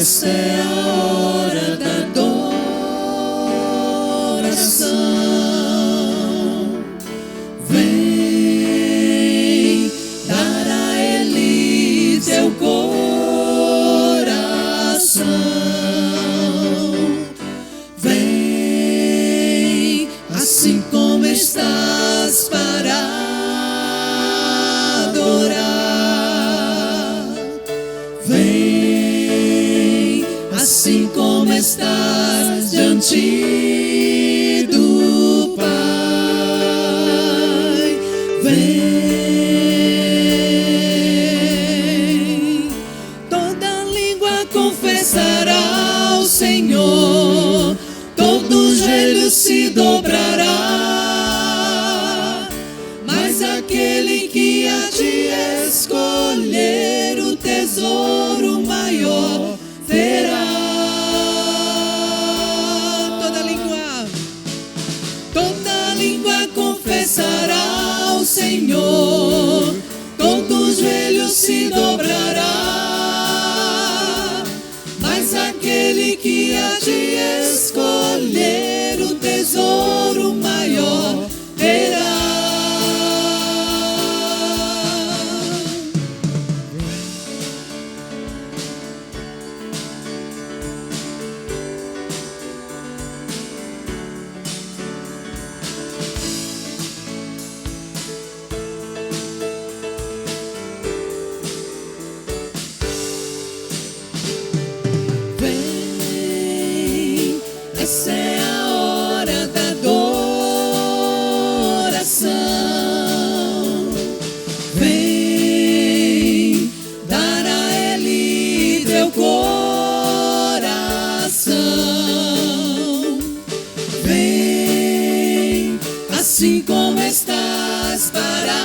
Essa é a hora da adoração. Vem dar a Ele teu coração. Vem assim como estás para assim como estás diante do Pai. Vem, toda língua confessará ao Senhor, todo joelho se dobrará, mas aquele que há de escolher o tesouro maior terá. Confessará ao Senhor, todo joelho se dobrará, mas aquele que há de escolher o tesouro maior terá. Essa é a hora da adoração. Vem dar a Ele teu coração. Vem assim como estás para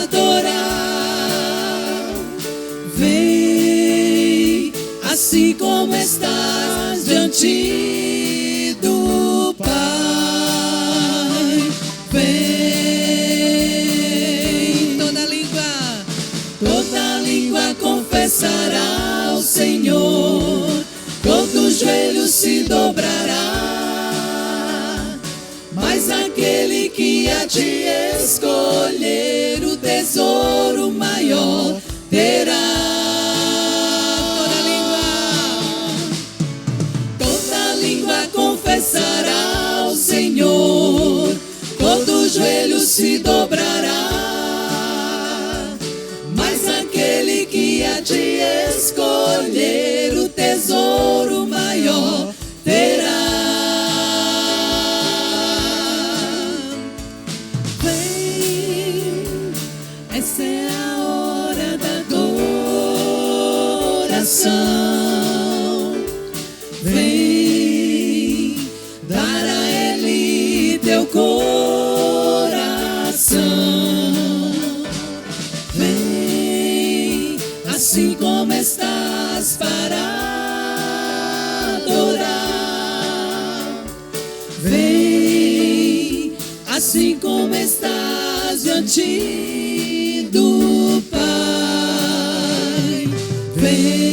adorar. Vem assim como estás diante do Pai. Vem, toda língua confessará ao Senhor, todo joelho se dobrará, mas aquele que há de escolher o tesouro maior terá. Confessará ao Senhor, todo joelho se dobrará, mas aquele que há de escolher o tesouro maior terá. Vem, essa é a hora da adoração. Vem dar a Ele teu coração. Vem assim como estás para adorar. Vem assim como estás diante do Pai. Vem.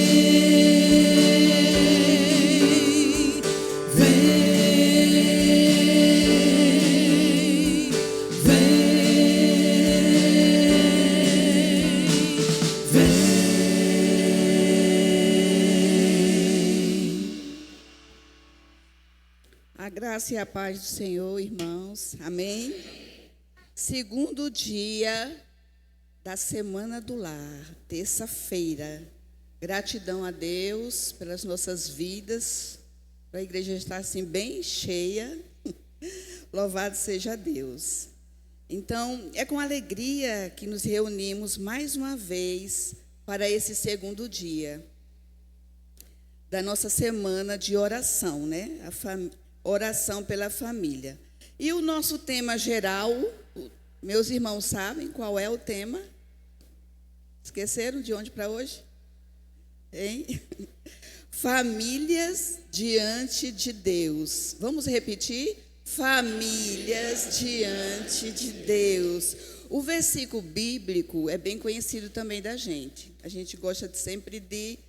A graça e a paz do Senhor, irmãos. Amém? Segundo dia da Semana do Lar, terça-feira. Gratidão a Deus pelas nossas vidas. A igreja está assim bem cheia. Louvado seja Deus. Então, é com alegria que nos reunimos mais uma vez para esse segundo dia da nossa semana de oração, né? Oração pela família. E o nosso tema geral, meus irmãos sabem qual é o tema? Esqueceram de onde para hoje? Hein? Famílias diante de Deus. Vamos repetir? Famílias diante de Deus. O versículo bíblico é bem conhecido também da gente. A gente gosta sempre de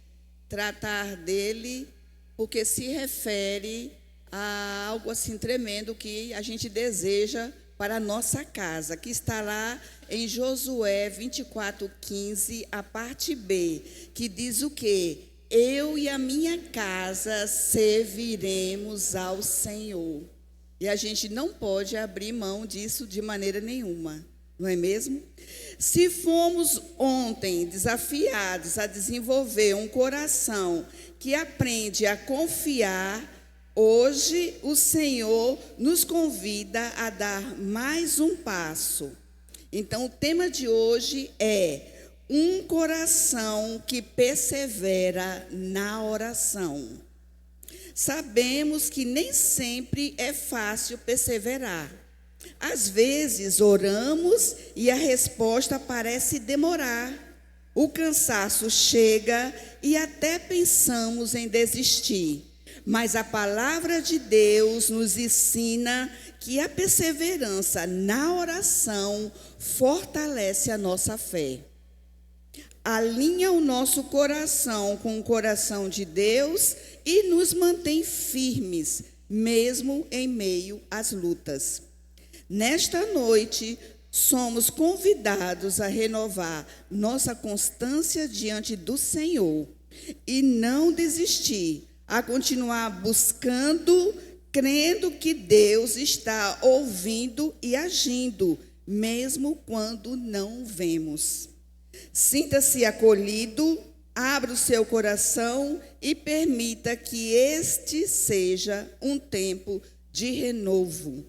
tratar dele, porque se refere a algo assim tremendo que a gente deseja para a nossa casa, que está lá em Josué 24:15, a parte B, que diz o quê? Eu e a minha casa serviremos ao Senhor. E a gente não pode abrir mão disso de maneira nenhuma, não é mesmo? Se fomos ontem desafiados a desenvolver um coração que aprende a confiar, hoje o Senhor nos convida a dar mais um passo. Então, o tema de hoje é um coração que persevera na oração. Sabemos que nem sempre é fácil perseverar. Às vezes oramos e a resposta parece demorar. O cansaço chega e até pensamos em desistir. Mas a palavra de Deus nos ensina que a perseverança na oração fortalece a nossa fé. Alinha o nosso coração com o coração de Deus e nos mantém firmes, mesmo em meio às lutas. Nesta noite, somos convidados a renovar nossa constância diante do Senhor e não desistir, a continuar buscando, crendo que Deus está ouvindo e agindo, mesmo quando não vemos. Sinta-se acolhido, abra o seu coração e permita que este seja um tempo de renovo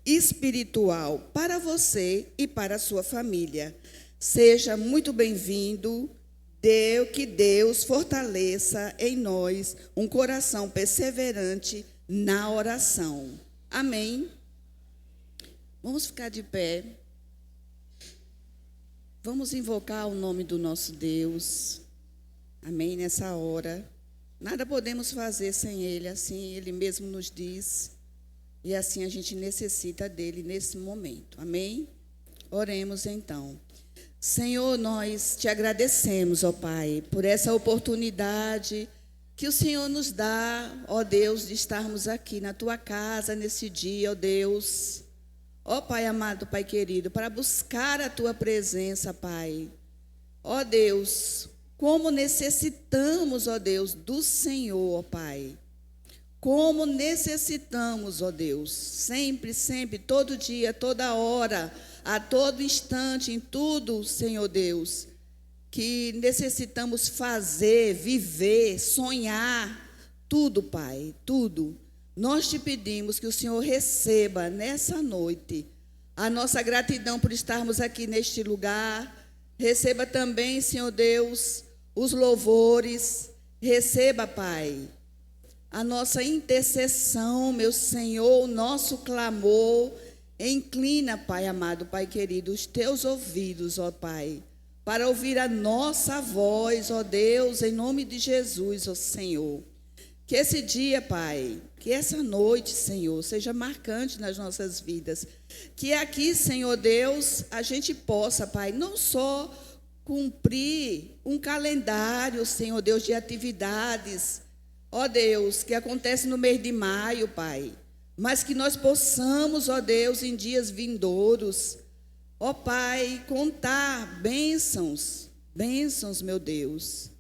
espiritual para você e para a sua família. Seja muito bem-vindo. Que Deus fortaleça em nós um coração perseverante na oração. Amém? Vamos ficar de pé. Vamos invocar o nome do nosso Deus. Amém? Nessa hora. Nada podemos fazer sem Ele, assim Ele mesmo nos diz. E assim a gente necessita dEle nesse momento. Amém? Oremos então. Senhor, nós te agradecemos, ó Pai, por essa oportunidade que o Senhor nos dá, ó Deus, de estarmos aqui na Tua casa nesse dia, ó Deus. Ó Pai amado, Pai querido, para buscar a Tua presença, Pai. Ó Deus, como necessitamos, ó Deus, do Senhor, ó Pai. Como necessitamos, ó Deus, sempre, sempre, todo dia, toda hora, a todo instante, em tudo, Senhor Deus, que necessitamos fazer, viver, sonhar, tudo, Pai, tudo. Nós te pedimos que o Senhor receba nessa noite a nossa gratidão por estarmos aqui neste lugar. Receba também, Senhor Deus, os louvores. Receba, Pai, a nossa intercessão, meu Senhor, o nosso clamor. Inclina, Pai amado, Pai querido, os teus ouvidos, ó Pai, para ouvir a nossa voz, ó Deus, em nome de Jesus, ó Senhor. Que esse dia, Pai, que essa noite, Senhor, seja marcante nas nossas vidas. Que aqui, Senhor Deus, a gente possa, Pai, não só cumprir um calendário, Senhor Deus, de atividades, ó Deus, que acontece no mês de maio, Pai, mas que nós possamos, ó Deus, em dias vindouros, ó Pai, contar bênçãos, meu Deus,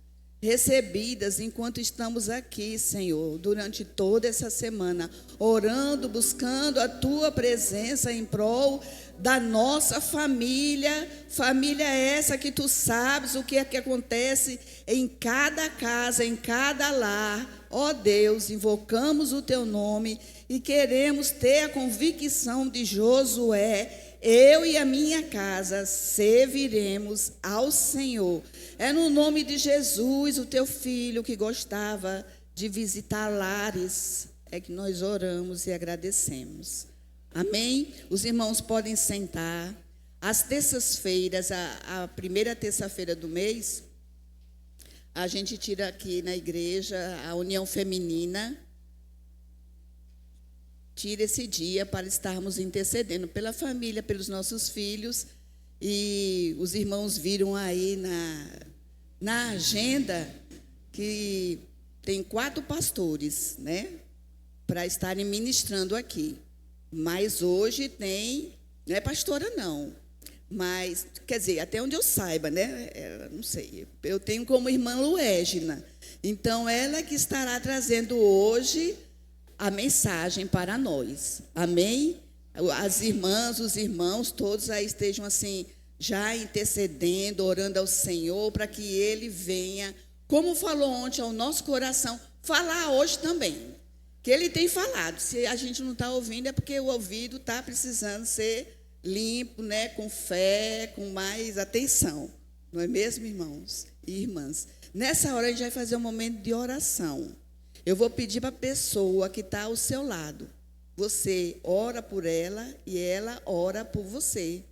recebidas enquanto estamos aqui, Senhor, durante toda essa semana, orando, buscando a Tua presença em prol da nossa família essa que Tu sabes o que é que acontece em cada casa, em cada lar. Ó Deus, invocamos o Teu nome e queremos ter a convicção de Josué: eu e a minha casa serviremos ao Senhor. É no nome de Jesus, o Teu Filho, que gostava de visitar lares, é que nós oramos e agradecemos. Amém? Os irmãos podem sentar. Às terças-feiras, a primeira terça-feira do mês, a gente tira aqui na igreja a União Feminina, tira esse dia para estarmos intercedendo pela família, pelos nossos filhos. E os irmãos viram aí na agenda que que tem 4 pastores, né, para estarem ministrando aqui. Mas hoje tem, não é pastora não, mas, quer dizer, até onde eu saiba, né, não sei, eu tenho como irmã Luégina. Então, ela que estará trazendo hoje a mensagem para nós. Amém? As irmãs, os irmãos, todos aí estejam assim, já intercedendo, orando ao Senhor, para que Ele venha, como falou ontem ao nosso coração, falar hoje também. Que Ele tem falado. Se a gente não está ouvindo, é porque o ouvido está precisando ser limpo, né, com fé, com mais atenção. Não é mesmo, irmãos e irmãs? Nessa hora, a gente vai fazer um momento de oração. Eu vou pedir para a pessoa que está ao seu lado. Você ora por ela e ela ora por você.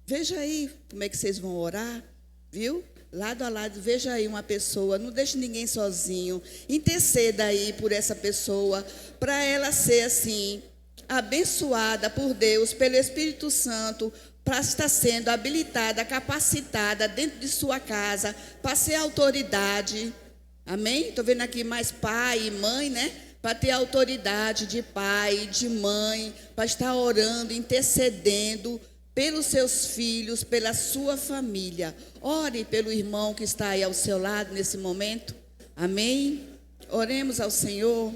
Veja aí como é que vocês vão orar, viu? Lado a lado, veja aí uma pessoa, não deixe ninguém sozinho. Interceda aí por essa pessoa, para ela ser assim, abençoada por Deus, pelo Espírito Santo, para estar sendo habilitada, capacitada dentro de sua casa, para ser autoridade. Amém? Estou vendo aqui mais pai e mãe, né? Para ter autoridade de pai, de mãe, para estar orando, intercedendo pelos seus filhos, pela sua família. Ore pelo irmão que está aí ao seu lado nesse momento. Amém? Oremos ao Senhor.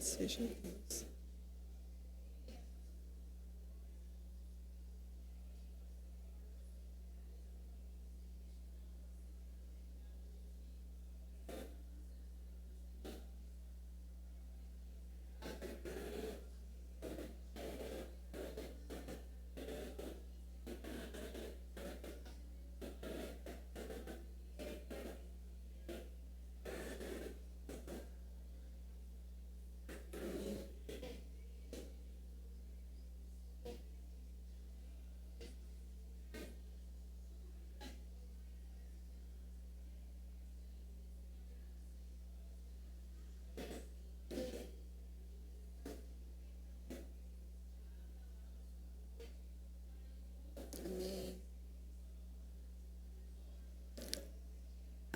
Seja Deus.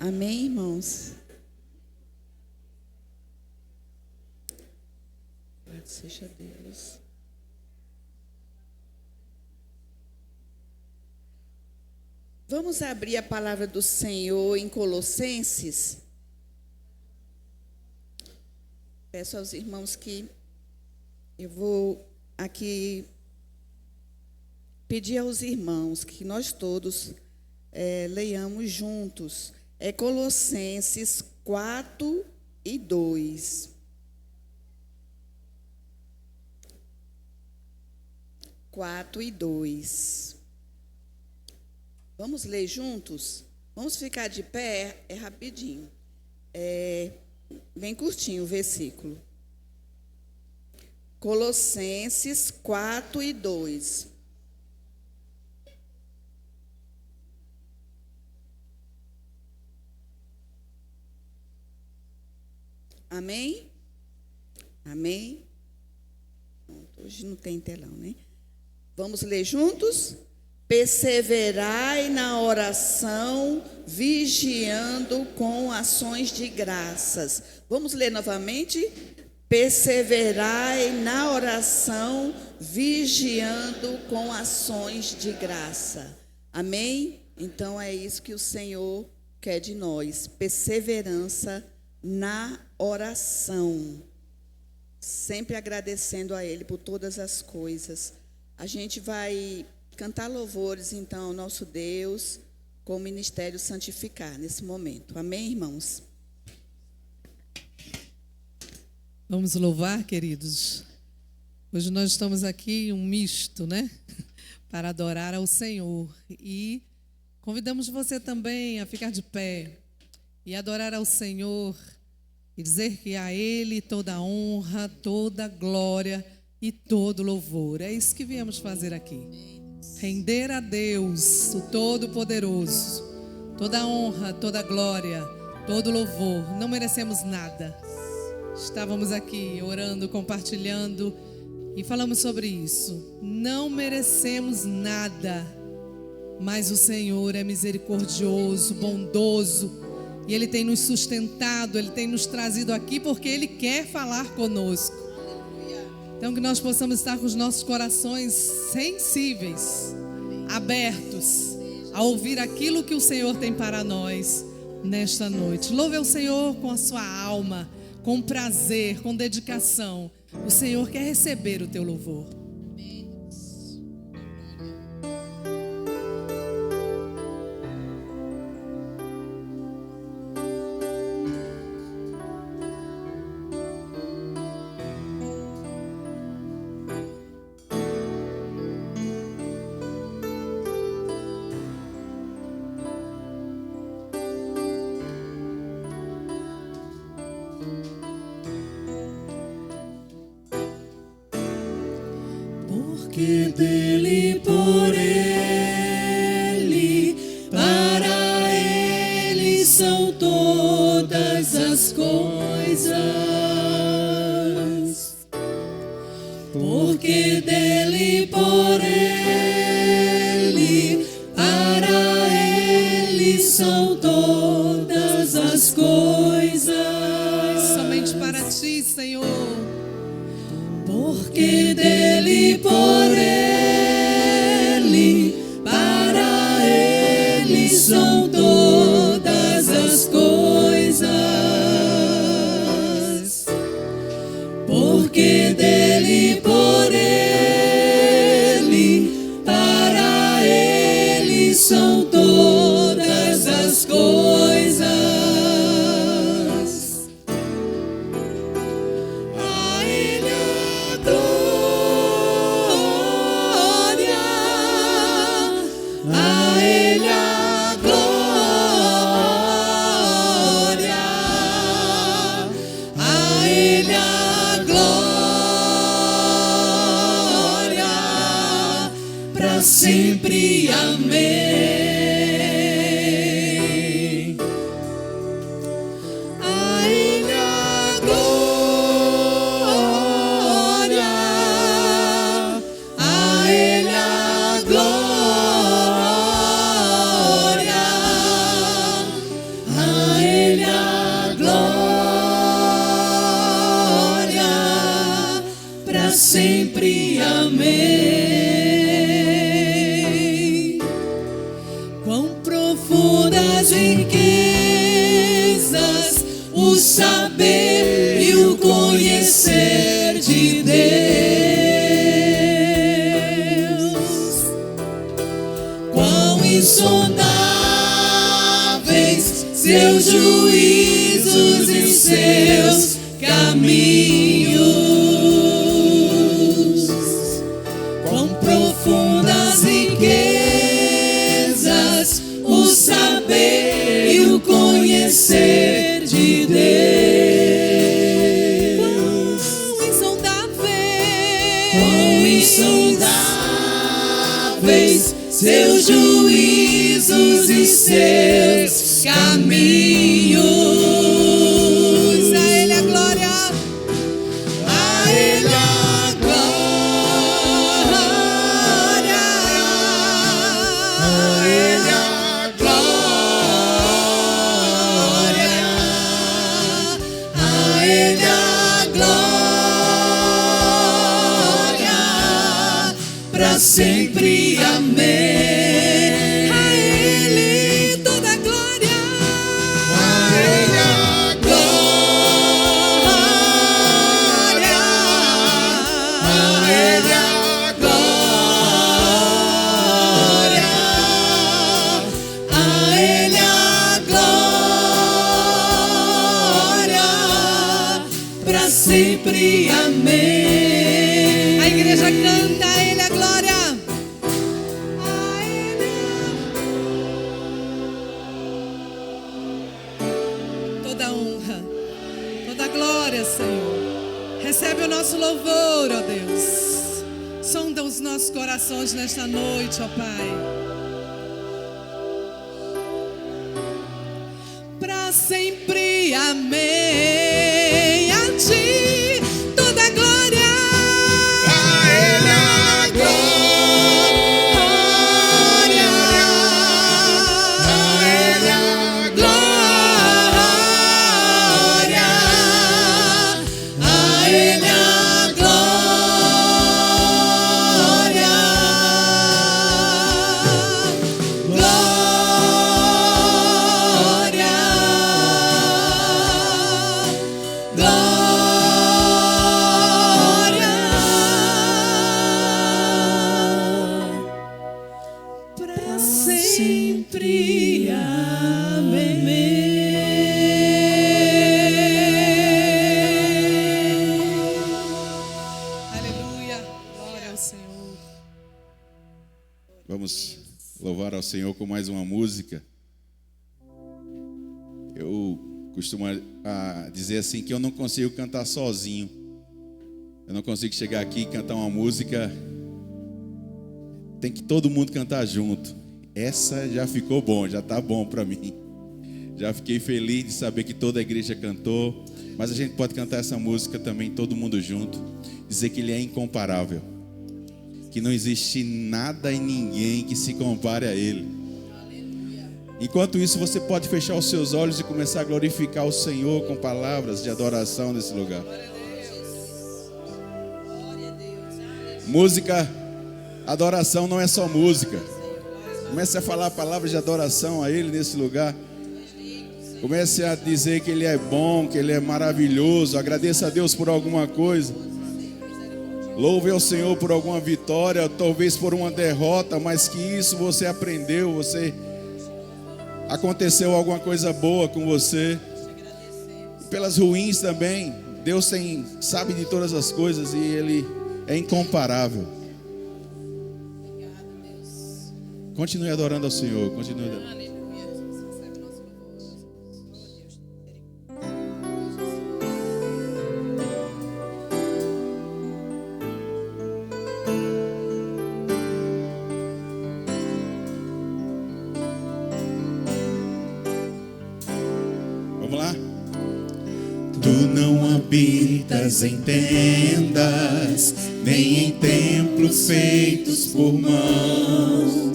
Amém, irmãos? Louvado seja Deus. Vamos abrir a palavra do Senhor em Colossenses. Peço aos irmãos que eu vou aqui pedir aos irmãos que nós todos leiamos juntos. É Colossenses 4:2. 4:2. Vamos ler juntos? Vamos ficar de pé, é rapidinho. É bem curtinho o versículo. Colossenses 4:2. Amém? Amém? Hoje não tem telão, né? Vamos ler juntos? Perseverai na oração, vigiando com ações de graças. Vamos ler novamente? Perseverai na oração, vigiando com ações de graça. Amém? Então é isso que o Senhor quer de nós, perseverança na oração. Sempre agradecendo a Ele por todas as coisas. A gente vai cantar louvores, então, ao nosso Deus, com o Ministério Santificar, nesse momento. Amém, irmãos? Vamos louvar, queridos. Hoje nós estamos aqui, um misto, né? Para adorar ao Senhor. E convidamos você também a ficar de pé e adorar ao Senhor e dizer que a Ele toda a honra, toda a glória e todo louvor. É isso que viemos fazer aqui. Render a Deus, o Todo-Poderoso, toda a honra, toda a glória, todo louvor. Não merecemos nada. Estávamos aqui orando, compartilhando e falamos sobre isso. Não merecemos nada, mas o Senhor é misericordioso, bondoso, e Ele tem nos sustentado, Ele tem nos trazido aqui porque Ele quer falar conosco. Então que nós possamos estar com os nossos corações sensíveis, abertos a ouvir aquilo que o Senhor tem para nós nesta noite. Louve ao Senhor com a sua alma, com prazer, com dedicação. O Senhor quer receber o teu louvor. Porque dele, por ele, para ele são todas as coisas. Porque dele, por ele, para ele são todas as coisas. Somente para ti, Senhor. Porque dele, por ele, para ele são todas as coisas. Porque dele, por ele, para ele são todas as coisas. A ele a glória, a ele a glória, a ele a glória, para sempre. Amém. A ele a glória, a ele a glória, a ele a glória, para sempre. Amém. Quão profundas riquezas o saber e o conhecer de Deus. Quão insondável seus juízos e seus caminhos. Quão profundas riquezas o saber e o conhecer de Deus. Quão insondáveis seus juízos e seus caminhos. A Ele a glória, a Ele a glória, a Ele a glória, a Ele a glória, pra sempre, amém. Sempre, amém. A igreja canta a Ele a glória. A Ele. Toda a honra, toda a glória, Senhor. Recebe o nosso louvor, ó Deus. Sonda os nossos corações nesta noite, ó Pai. Pra sempre, amém. Toda a glória, a Ele a glória, a Ele a glória, a Ele a glória, sempre, amém. Aleluia, glória ao Senhor. Vamos louvar ao Senhor com mais uma música. Eu costumo dizer assim que eu não consigo cantar sozinho. Eu não consigo chegar aqui e cantar uma música. Tem que todo mundo cantar junto. Essa já ficou bom, já está bom para mim. Já fiquei feliz de saber que toda a igreja cantou. Mas a gente pode cantar essa música também, todo mundo junto. Dizer que Ele é incomparável. Que não existe nada e ninguém que se compare a Ele. Enquanto isso, você pode fechar os seus olhos e começar a glorificar o Senhor com palavras de adoração nesse lugar. Música, adoração não é só música. Comece a falar palavras de adoração a Ele nesse lugar. Comece a dizer que Ele é bom, que Ele é maravilhoso. Agradeça a Deus por alguma coisa. Louve ao Senhor por alguma vitória, talvez por uma derrota, mas que isso você aprendeu, aconteceu alguma coisa boa com você. E pelas ruins também, Deus sabe de todas as coisas e Ele é incomparável. Continue adorando ao Senhor, continue adorando. Vamos lá? Tu não habitas em tendas, nem em templos feitos por mãos.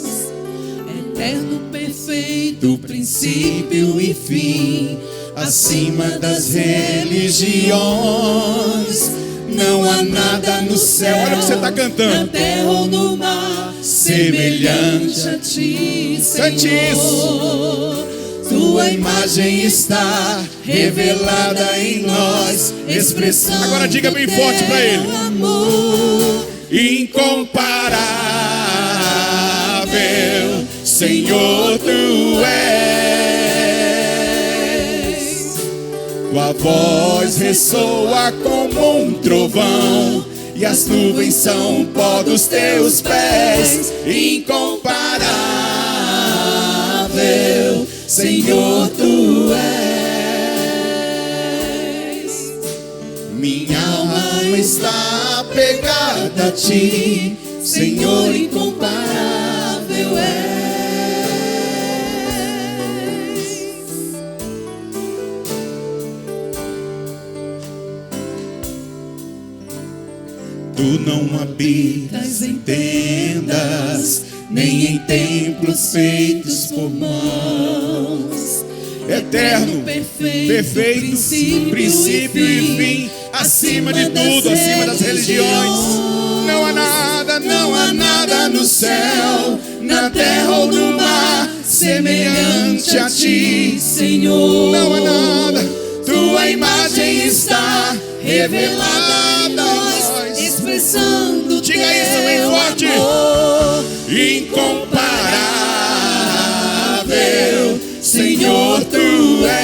Eterno, perfeito, princípio e fim, acima das religiões. Não há nada no céu, olha o que você está cantando, na terra ou no mar, semelhante a ti, Senhor. Cante isso. Tua imagem está revelada em nós, expressão. Agora diga bem forte para Ele. Amor incomparável, Senhor, Tu és. Tua voz ressoa como um trovão, e as nuvens são o pó dos teus pés. Incomparável, Senhor, tu és. Minha alma está apegada a ti, Senhor, incomparável és. Tu não habitas em tendas, nem em templos feitos por mãos. Eterno, perfeito, princípio e fim, acima de tudo, acima das religiões. Não há nada no céu, na terra ou no mar, semelhante a ti, Senhor. Não há nada, tua imagem está revelada em nós, expressando diga isso bem forte. Incomparável, Senhor, tu és.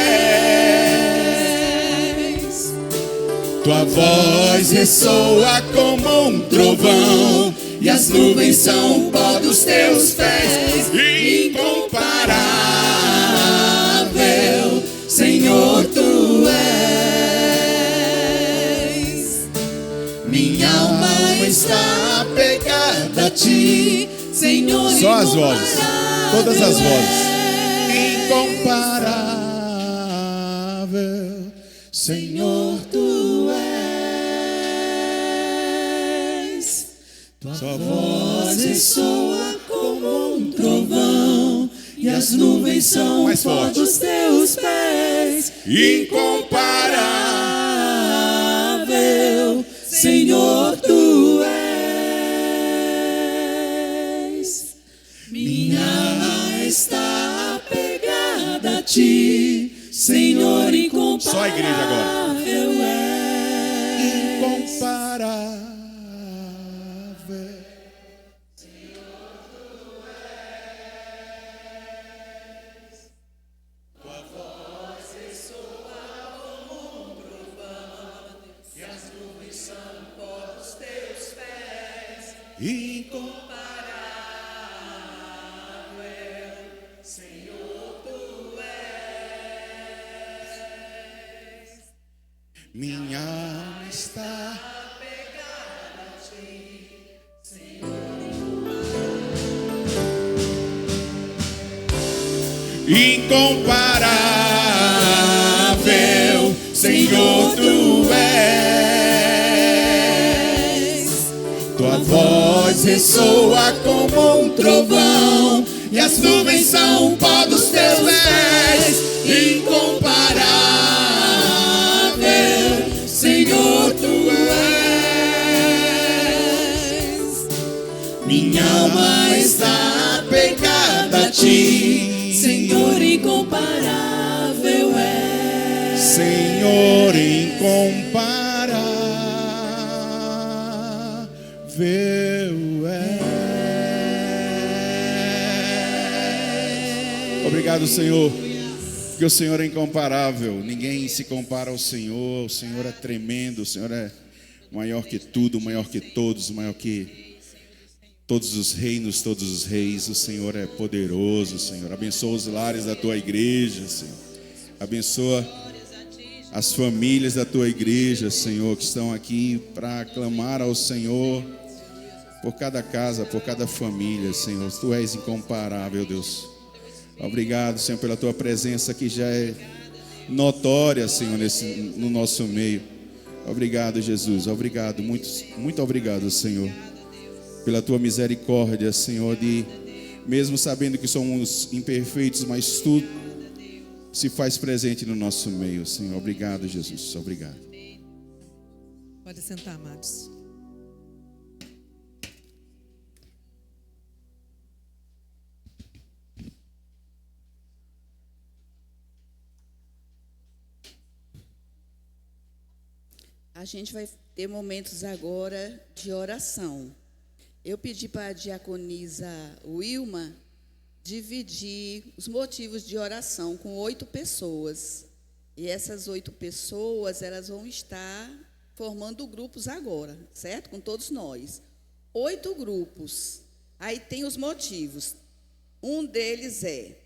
Tua voz ressoa como um trovão, e as nuvens são o pó dos teus pés. Incomparável, Senhor, tu és. Minha alma está apegada a ti, Senhor. Só as vozes, todas as vozes. Incomparável, Senhor, tu és. Tua voz ressoa como um trovão, e as nuvens são o pó dos teus pés. Incomparável, Senhor, tu és. Minha alma está apegada a ti, Senhor, incomparável. Só a igreja agora. Incomparável. Senhor, tu és. Tua voz ressoa como um trovão, e as nuvens são o pó dos teus pés. Incomparável, Senhor, tu és. Minha alma está apegada a ti, Senhor. Incomparável, Senhor, tu és. Tua voz ressoa como um trovão, e as nuvens são o pó dos teus pés. Incomparável, Senhor, tu és. Minha alma está apegada a ti, Senhor, incomparável és. Senhor, incomparável és. Obrigado, Senhor, porque o Senhor é incomparável. Ninguém se compara ao Senhor. O Senhor é tremendo. O Senhor é maior que tudo, maior que todos, maior que todos os reinos, todos os reis. O Senhor é poderoso, Senhor. Abençoa os lares da tua igreja, Senhor. Abençoa as famílias da tua igreja, Senhor, que estão aqui para clamar ao Senhor por cada casa, por cada família, Senhor. Tu és incomparável, Deus. Obrigado, Senhor, pela tua presença que já é notória, Senhor, no nosso meio. Obrigado, Jesus. Obrigado, muito obrigado, Senhor, pela tua misericórdia, Senhor, de mesmo sabendo que somos imperfeitos, mas tu se faz presente no nosso meio, Senhor. Obrigado, Jesus. Obrigado. Pode sentar, amados. A gente vai ter momentos agora de oração. Eu pedi para a diaconisa Wilma dividir os motivos de oração com 8 pessoas. E essas 8 pessoas, elas vão estar formando grupos agora, certo? Com todos nós. 8 grupos. Aí tem os motivos. Um deles é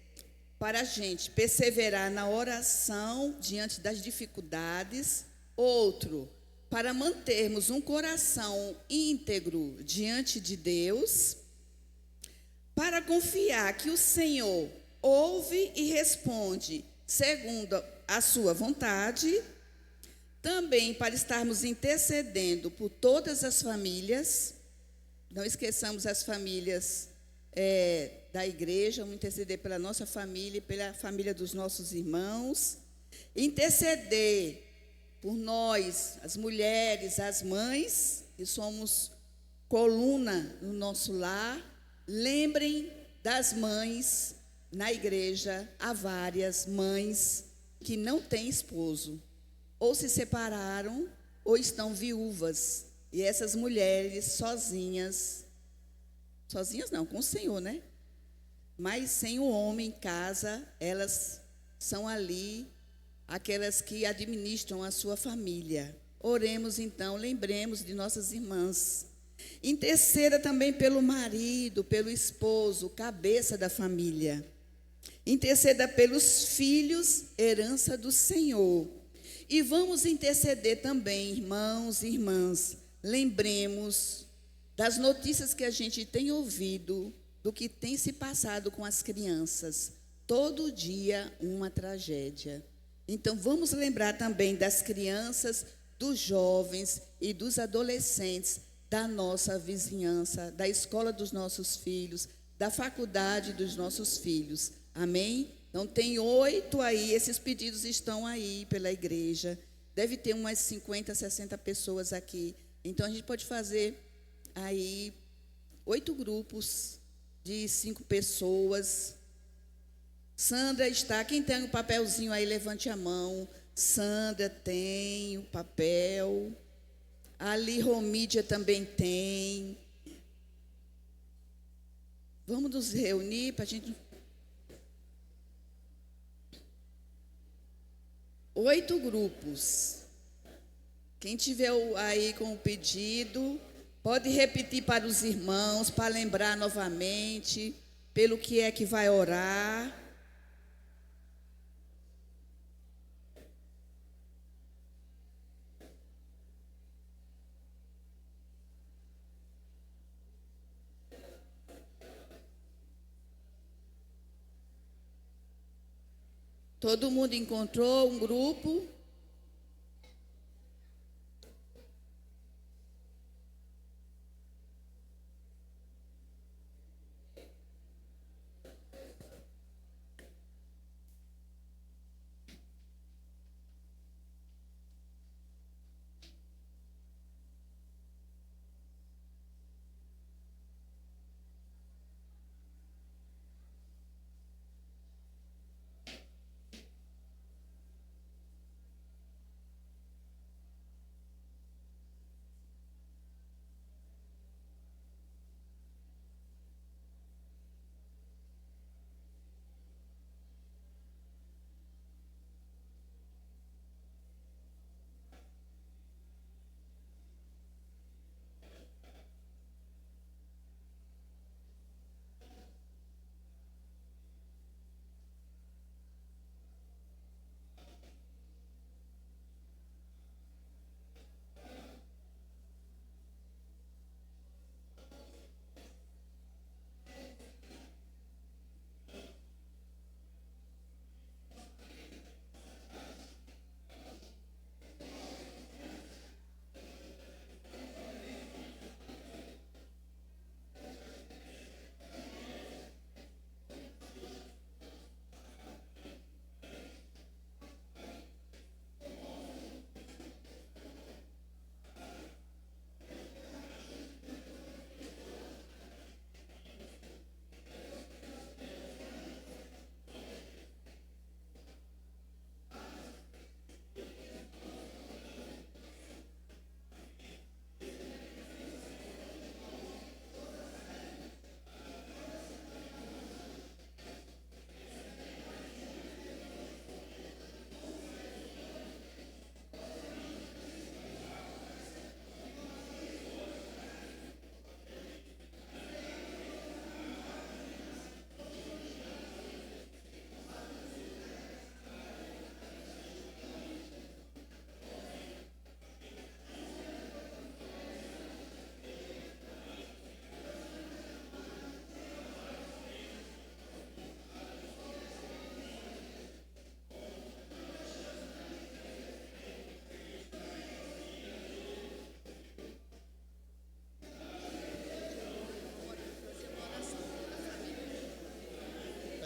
para a gente perseverar na oração diante das dificuldades. Outro, para mantermos um coração íntegro diante de Deus. Para confiar que o Senhor ouve e responde segundo a sua vontade. Também para estarmos intercedendo por todas as famílias. Não esqueçamos as famílias da igreja, vamos interceder pela nossa família e pela família dos nossos irmãos. Interceder por nós, as mulheres, as mães, que somos coluna no nosso lar. Lembrem das mães na igreja, há várias mães que não têm esposo, ou se separaram, ou estão viúvas. E essas mulheres sozinhas não, com o Senhor, né? Mas sem o homem em casa, elas são ali aquelas que administram a sua família. Oremos então, lembremos de nossas irmãs. Interceda também pelo marido, pelo esposo, cabeça da família. Interceda pelos filhos, herança do Senhor. E vamos interceder também, irmãos e irmãs. Lembremos das notícias que a gente tem ouvido, do que tem se passado com as crianças. Todo dia uma tragédia. Então, vamos lembrar também das crianças, dos jovens e dos adolescentes da nossa vizinhança, da escola dos nossos filhos, da faculdade dos nossos filhos. Amém? Então, tem 8 aí, esses pedidos estão aí pela igreja. Deve ter umas 50, 60 pessoas aqui. Então, a gente pode fazer aí 8 grupos de 5 pessoas. Sandra está, quem tem o papelzinho aí, levante a mão. Sandra tem o papel. Ali, Romídia também tem. Vamos nos reunir para a gente... 8 grupos. Quem tiver aí com o pedido, pode repetir para os irmãos, para lembrar novamente, pelo que é que vai orar. Todo mundo encontrou um grupo?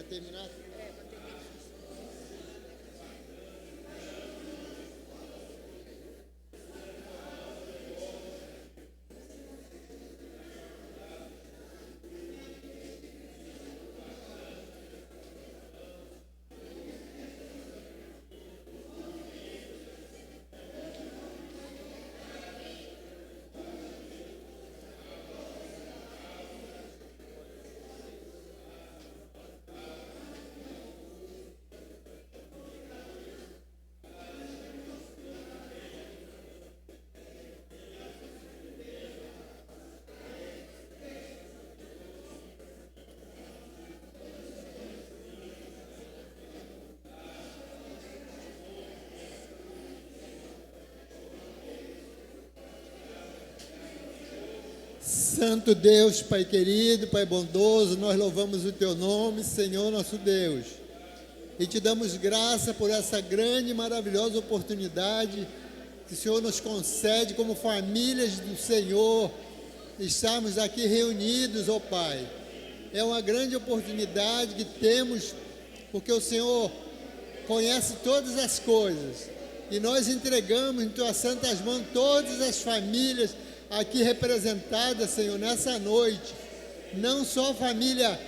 terminar? Santo Deus, Pai querido, Pai bondoso, nós louvamos o Teu nome, Senhor nosso Deus. E Te damos graça por essa grande e maravilhosa oportunidade que o Senhor nos concede como famílias do Senhor, estarmos aqui reunidos, ó Pai. É uma grande oportunidade que temos, porque o Senhor conhece todas as coisas. E nós entregamos em Tuas santas mãos todas as famílias aqui representadas, Senhor, nessa noite. Não só a família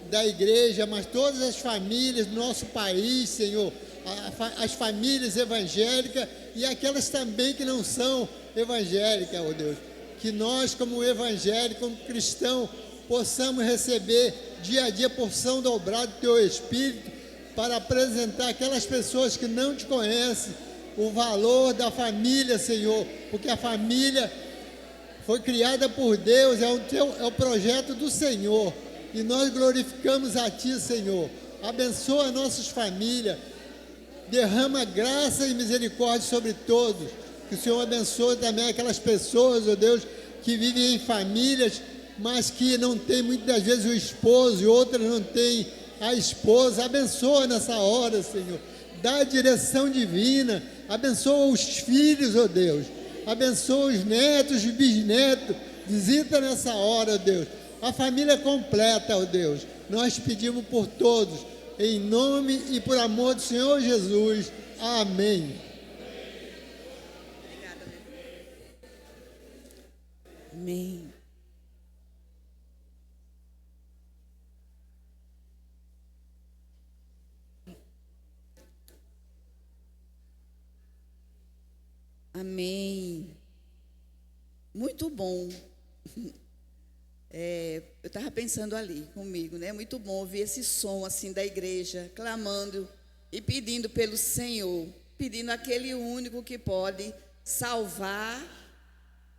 da igreja, mas todas as famílias do nosso país, Senhor. As famílias evangélicas e aquelas também que não são evangélicas, ó Deus. Que nós, como evangélicos, como cristãos, possamos receber dia a dia porção dobrada do Teu Espírito para apresentar aquelas pessoas que não Te conhecem o valor da família, Senhor, porque a família foi criada por Deus, é o projeto do Senhor, e nós glorificamos a Ti, Senhor. Abençoa nossas famílias, derrama graça e misericórdia sobre todos, que o Senhor abençoe também aquelas pessoas, ó Deus, que vivem em famílias, mas que não tem muitas vezes o esposo, e outras não têm a esposa. Abençoa nessa hora, Senhor, dá a direção divina, abençoa os filhos, ó Deus, abençoa os netos e bisnetos, visita nessa hora, ó Deus, a família completa, ó Deus. Nós pedimos por todos, em nome e por amor do Senhor Jesus. Amém. Amém. Amém. Muito bom. Eu estava pensando ali comigo, né? Muito bom ouvir esse som assim da igreja, clamando e pedindo pelo Senhor, pedindo aquele único que pode salvar,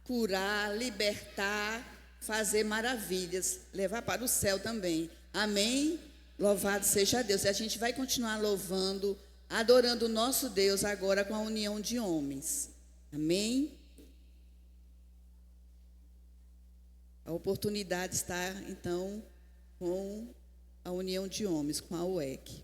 curar, libertar, fazer maravilhas, levar para o céu também. Amém? Louvado seja Deus. E a gente vai continuar louvando, adorando o nosso Deus agora com a união de homens. Amém? A oportunidade está, então, com a união de homens, com a UEC.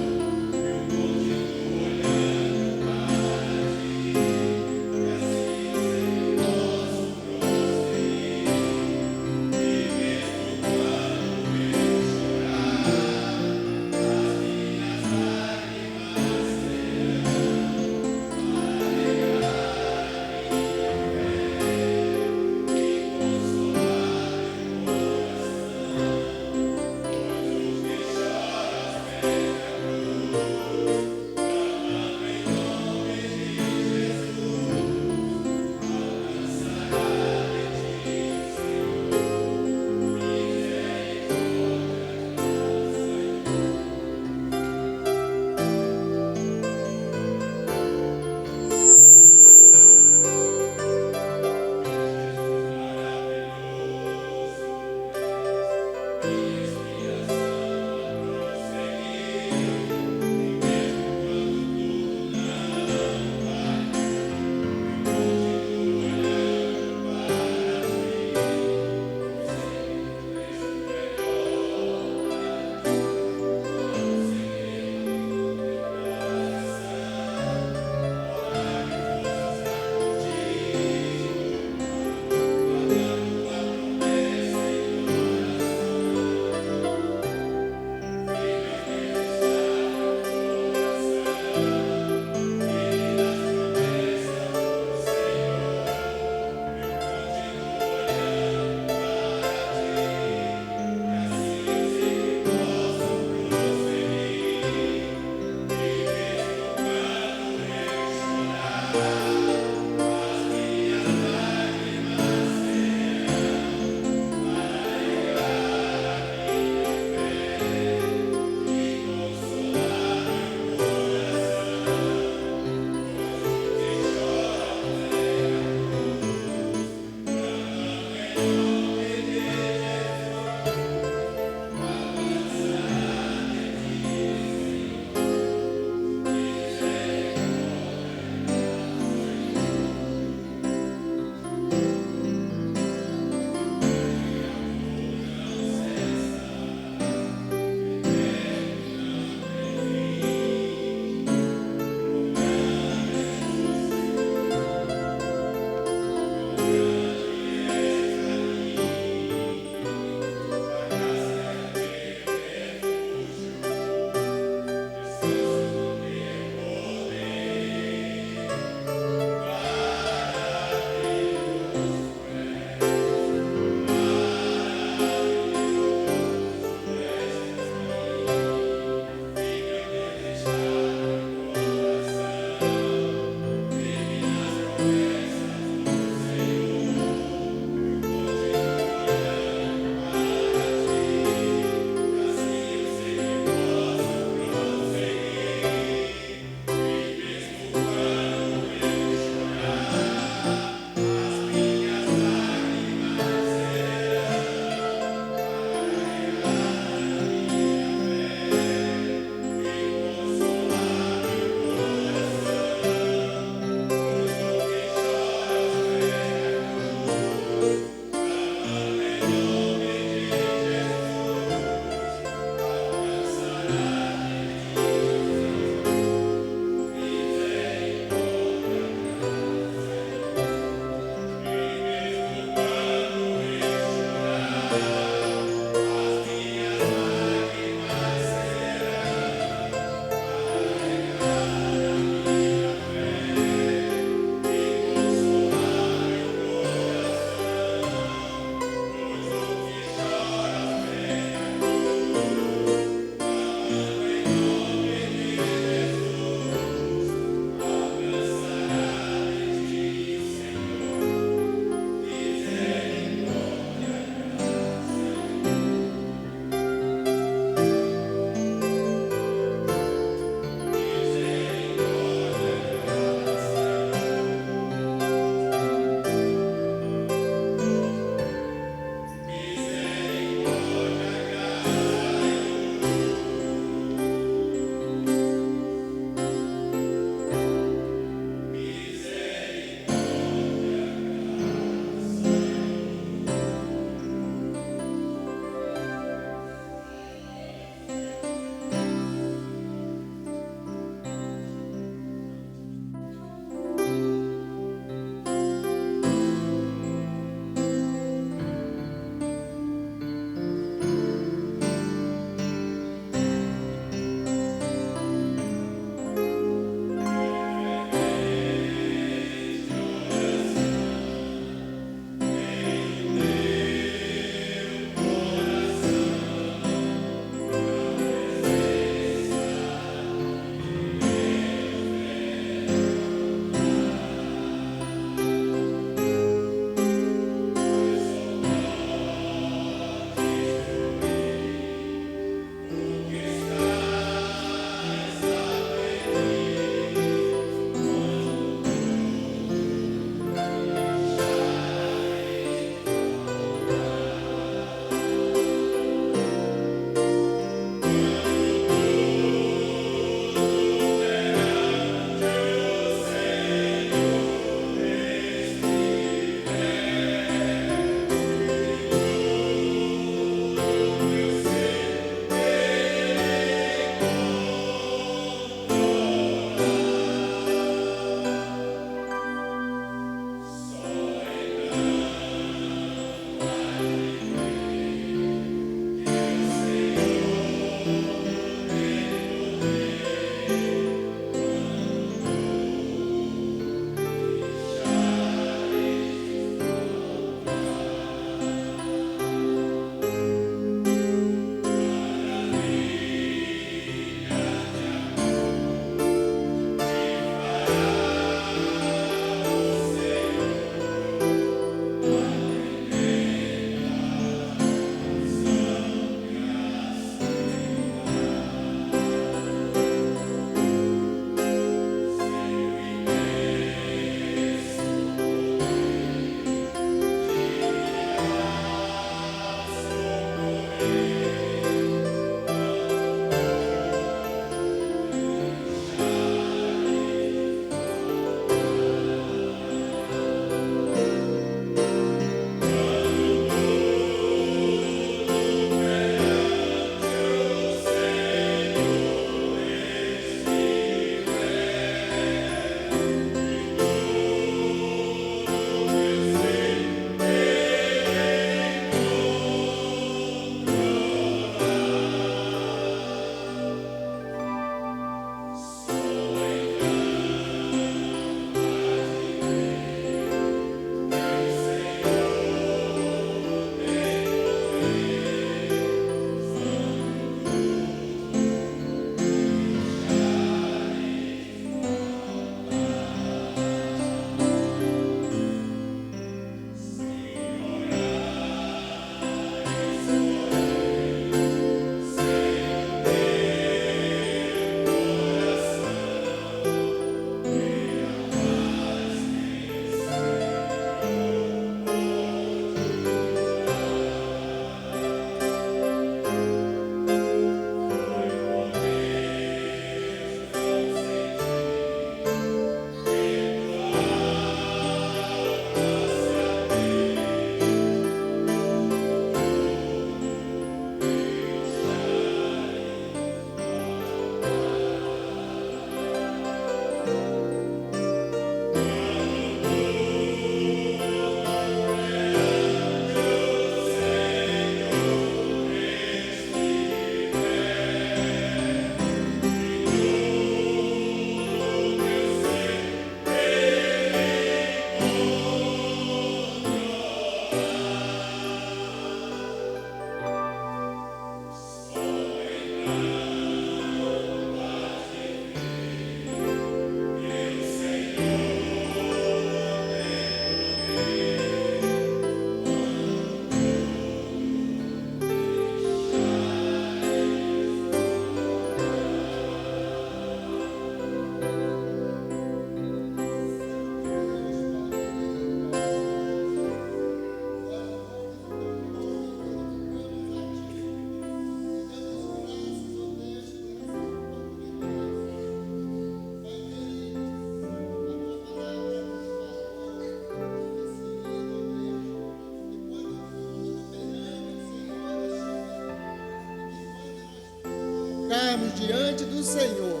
colocarmos diante do Senhor,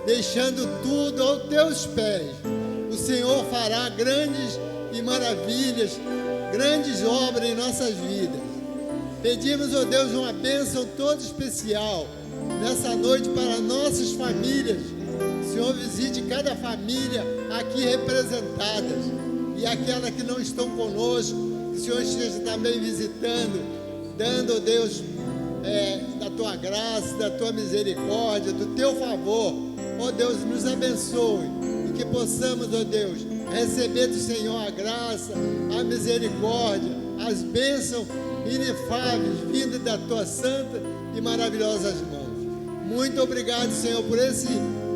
deixando tudo aos teus pés, o Senhor fará grandes e maravilhas, grandes obras em nossas vidas. Pedimos, ó Deus, uma bênção toda especial nessa noite para nossas famílias. O Senhor visite cada família aqui representadas e aquelas que não estão conosco, que o Senhor esteja também visitando, dando, ó Deus, da tua graça, da tua misericórdia, do teu favor. Ó Deus, nos abençoe e que possamos, ó Deus, receber do Senhor a graça, a misericórdia, as bênçãos inefáveis vindas da tua santa e maravilhosas mãos. Muito obrigado, Senhor, por esse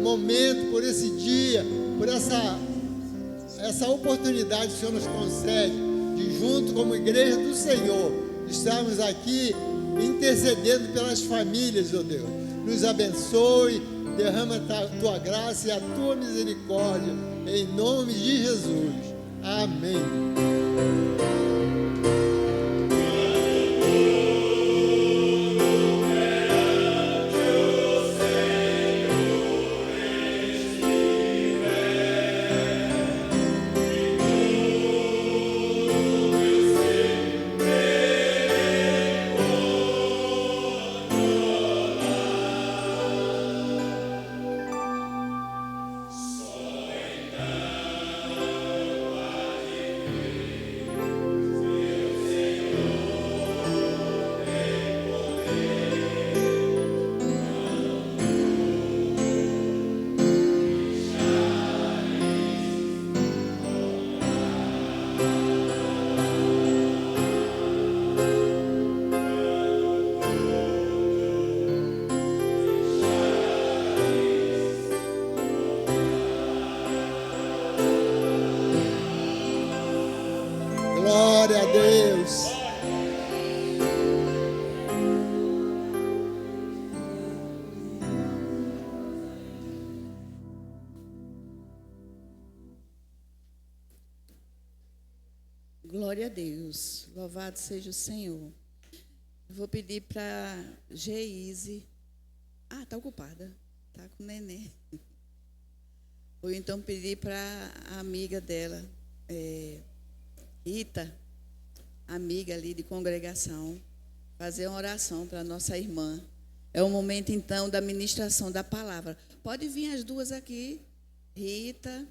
momento, por esse dia, por essa oportunidade que o Senhor nos concede de, junto como igreja do Senhor, estarmos aqui intercedendo pelas famílias, ó Deus. Nos abençoe, derrama a tua graça e a tua misericórdia, em nome de Jesus. Amém. Deus. Louvado seja o Senhor. Eu vou pedir para Geise. Ah, está ocupada. Está com o neném. Vou então pedir para a amiga dela, Rita, amiga ali de congregação, fazer uma oração para a nossa irmã. É o momento, então, da ministração da palavra. Pode vir as duas aqui. Rita,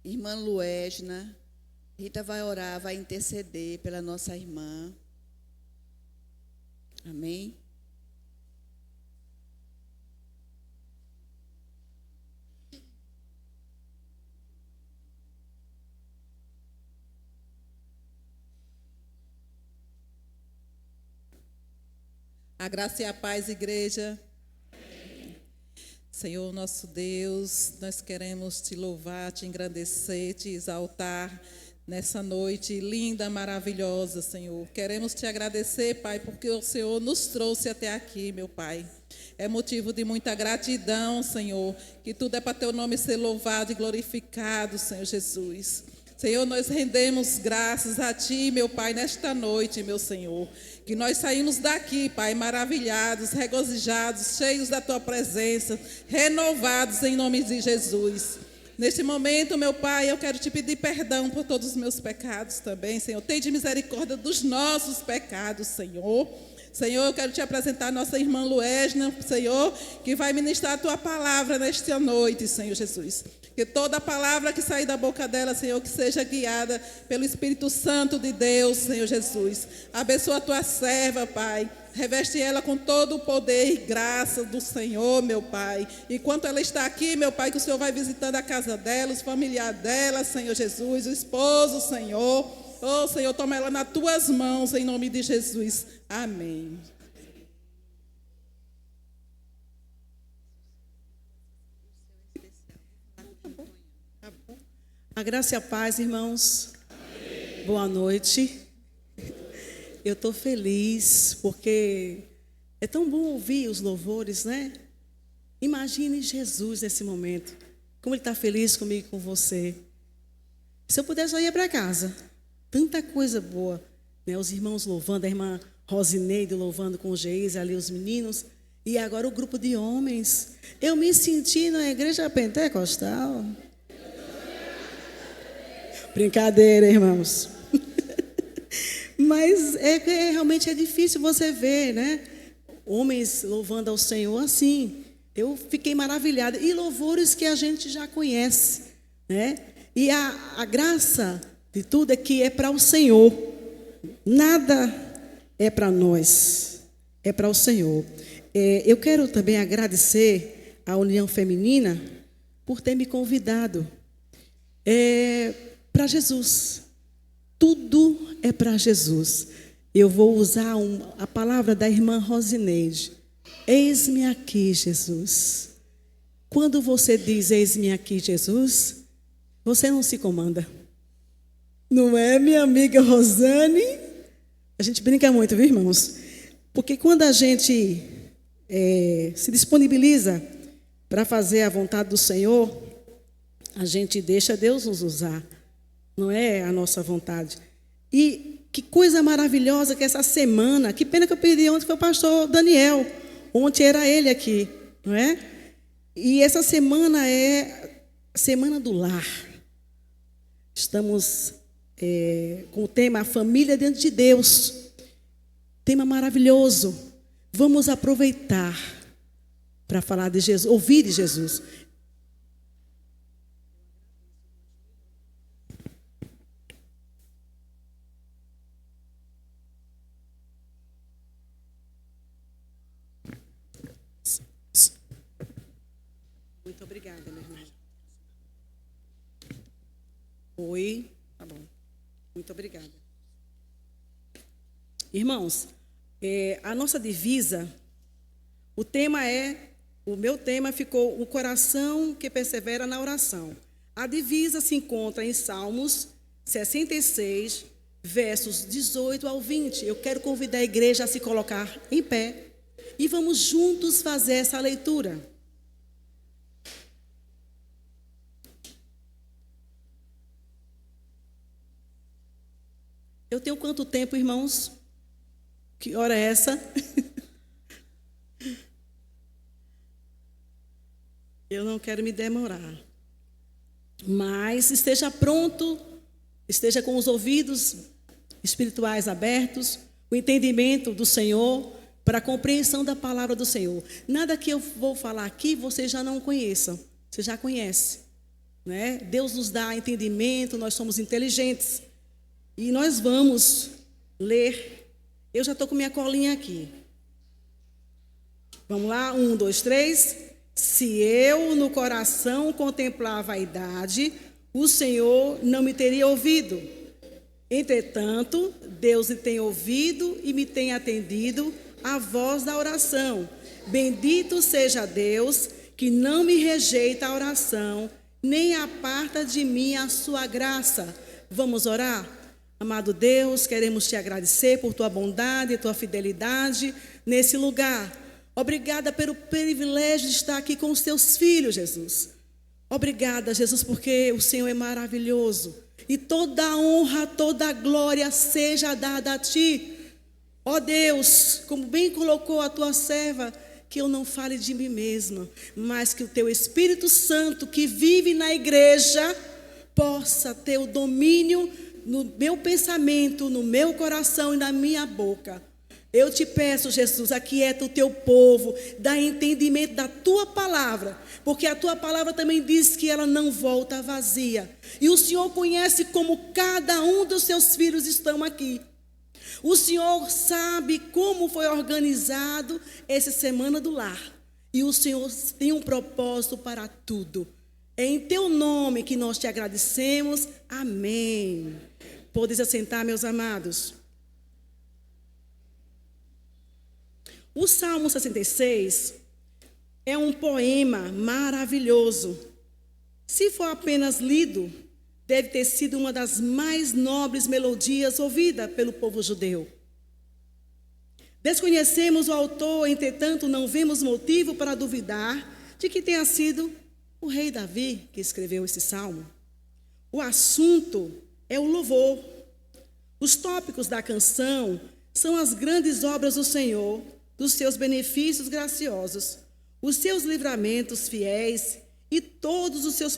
irmã Luesna. Rita vai orar, vai interceder pela nossa irmã. Amém? A graça e a paz, igreja. Senhor, nosso Deus, nós queremos te louvar, te engrandecer, te exaltar nessa noite linda, maravilhosa, Senhor. Queremos te agradecer, Pai, porque o Senhor nos trouxe até aqui, meu Pai. É motivo de muita gratidão, Senhor, que tudo é para teu nome ser louvado e glorificado, Senhor Jesus. Senhor, nós rendemos graças a Ti, meu Pai, nesta noite, meu Senhor. Que nós saímos daqui, Pai, maravilhados, regozijados, cheios da Tua presença, renovados em nome de Jesus. Neste momento, meu Pai, eu quero Te pedir perdão por todos os meus pecados também, Senhor. Tende misericórdia dos nossos pecados, Senhor. Senhor, eu quero Te apresentar a nossa irmã Luesna, Senhor, que vai ministrar a Tua palavra nesta noite, Senhor Jesus. Que toda palavra que sair da boca dela, Senhor, que seja guiada pelo Espírito Santo de Deus, Senhor Jesus. Abençoa a Tua serva, Pai. Reveste ela com todo o poder e graça do Senhor, meu Pai. Enquanto ela está aqui, meu Pai, que o Senhor vai visitando a casa dela, os familiares dela, Senhor Jesus, o esposo, Senhor. Oh, Senhor, toma ela nas Tuas mãos, em nome de Jesus. Amém. A graça e a paz, irmãos. Amém. Boa noite. Eu estou feliz porque é tão bom ouvir os louvores, né? Imagine Jesus nesse momento. Como Ele está feliz comigo e com você. Se eu pudesse, eu ia para casa. Tanta coisa boa, né? Os irmãos louvando, a irmã Rosineide louvando com o Geise, ali os meninos. E agora o grupo de homens. Eu me senti na igreja pentecostal. Brincadeira, irmãos. Mas realmente é difícil você ver, né? Homens louvando ao Senhor assim. Eu fiquei maravilhada. E louvores que a gente já conhece, né? E a graça de tudo é que é para o Senhor. Nada é para nós. É para o Senhor. Eu quero também agradecer à União Feminina por ter me convidado. Para Jesus. Tudo é para Jesus. Eu vou usar a palavra da irmã Rosineide. Eis-me aqui, Jesus. Quando você diz eis-me aqui, Jesus, você não se comanda. Não é, minha amiga Rosane? A gente brinca muito, viu, irmãos? Porque quando a gente se disponibiliza para fazer a vontade do Senhor, a gente deixa Deus nos usar. Não é a nossa vontade. E que coisa maravilhosa que essa semana, que pena que eu perdi ontem, foi o pastor Daniel. Ontem era ele aqui, não é? E essa semana é a Semana do Lar. Estamos com o tema A Família Dentro de Deus. Tema maravilhoso. Vamos aproveitar para falar de Jesus, ouvir de Jesus. Muito obrigada, meu irmão. Oi, tá bom. Muito obrigada. Irmãos, a nossa divisa, o meu tema ficou o coração que persevera na oração. A divisa se encontra em Salmos 66, versos 18 ao 20. Eu quero convidar a igreja a se colocar em pé e vamos juntos fazer essa leitura. Eu tenho quanto tempo, irmãos? Que hora é essa? Eu não quero me demorar. Mas esteja pronto, esteja com os ouvidos espirituais abertos, o entendimento do Senhor, para a compreensão da palavra do Senhor. Nada que eu vou falar aqui você já não conheça, você já conhece, né? Deus nos dá entendimento, nós somos inteligentes. E nós vamos ler. Eu já estou com minha colinha aqui. Vamos lá, 1, 2, 3. Se eu no coração contemplar a vaidade, o Senhor não me teria ouvido. Entretanto, Deus me tem ouvido e me tem atendido a voz da oração. Bendito seja Deus, que não me rejeita a oração, nem aparta de mim a sua graça. Vamos orar? Amado Deus, queremos te agradecer por tua bondade e tua fidelidade nesse lugar. Obrigada pelo privilégio de estar aqui com os teus filhos, Jesus. Obrigada, Jesus, porque o Senhor é maravilhoso. E toda a honra, toda a glória seja dada a ti. Ó Deus, como bem colocou a tua serva, que eu não fale de mim mesma, mas que o teu Espírito Santo, que vive na igreja, possa ter o domínio no meu pensamento, no meu coração e na minha boca. Eu te peço, Jesus, aquieta o teu povo, dá entendimento da tua palavra, porque a tua palavra também diz que ela não volta vazia. E o Senhor conhece como cada um dos seus filhos estão aqui. O Senhor sabe como foi organizado essa Semana do Lar. E o Senhor tem um propósito para tudo. É em teu nome que nós te agradecemos. Amém. Podes assentar, meus amados. O Salmo 66 é um poema maravilhoso. Se for apenas lido, deve ter sido uma das mais nobres melodias ouvidas pelo povo judeu. Desconhecemos o autor, entretanto, não vemos motivo para duvidar de que tenha sido o rei Davi que escreveu esse salmo. O assunto é o louvor. Os tópicos da canção são as grandes obras do Senhor, dos seus benefícios graciosos, os seus livramentos fiéis e todos os seus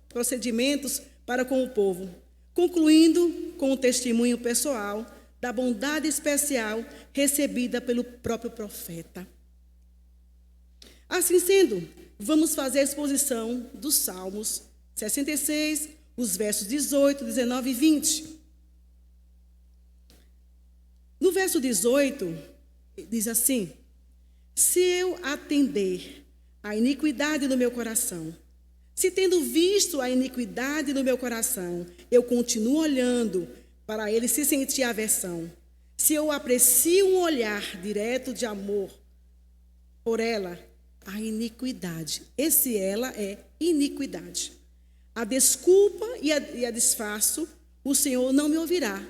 procedimentos para com o povo, concluindo com o testemunho pessoal da bondade especial recebida pelo próprio profeta. Assim sendo, vamos fazer a exposição dos Salmos 66, os versos 18, 19 e 20. No verso 18, diz assim: se eu atender à iniquidade do meu coração, se tendo visto a iniquidade no meu coração, eu continuo olhando para ele se sentir aversão, se eu aprecio um olhar direto de amor por ela, a iniquidade, esse ela é iniquidade, a desculpa e a desfaço, o Senhor não me ouvirá.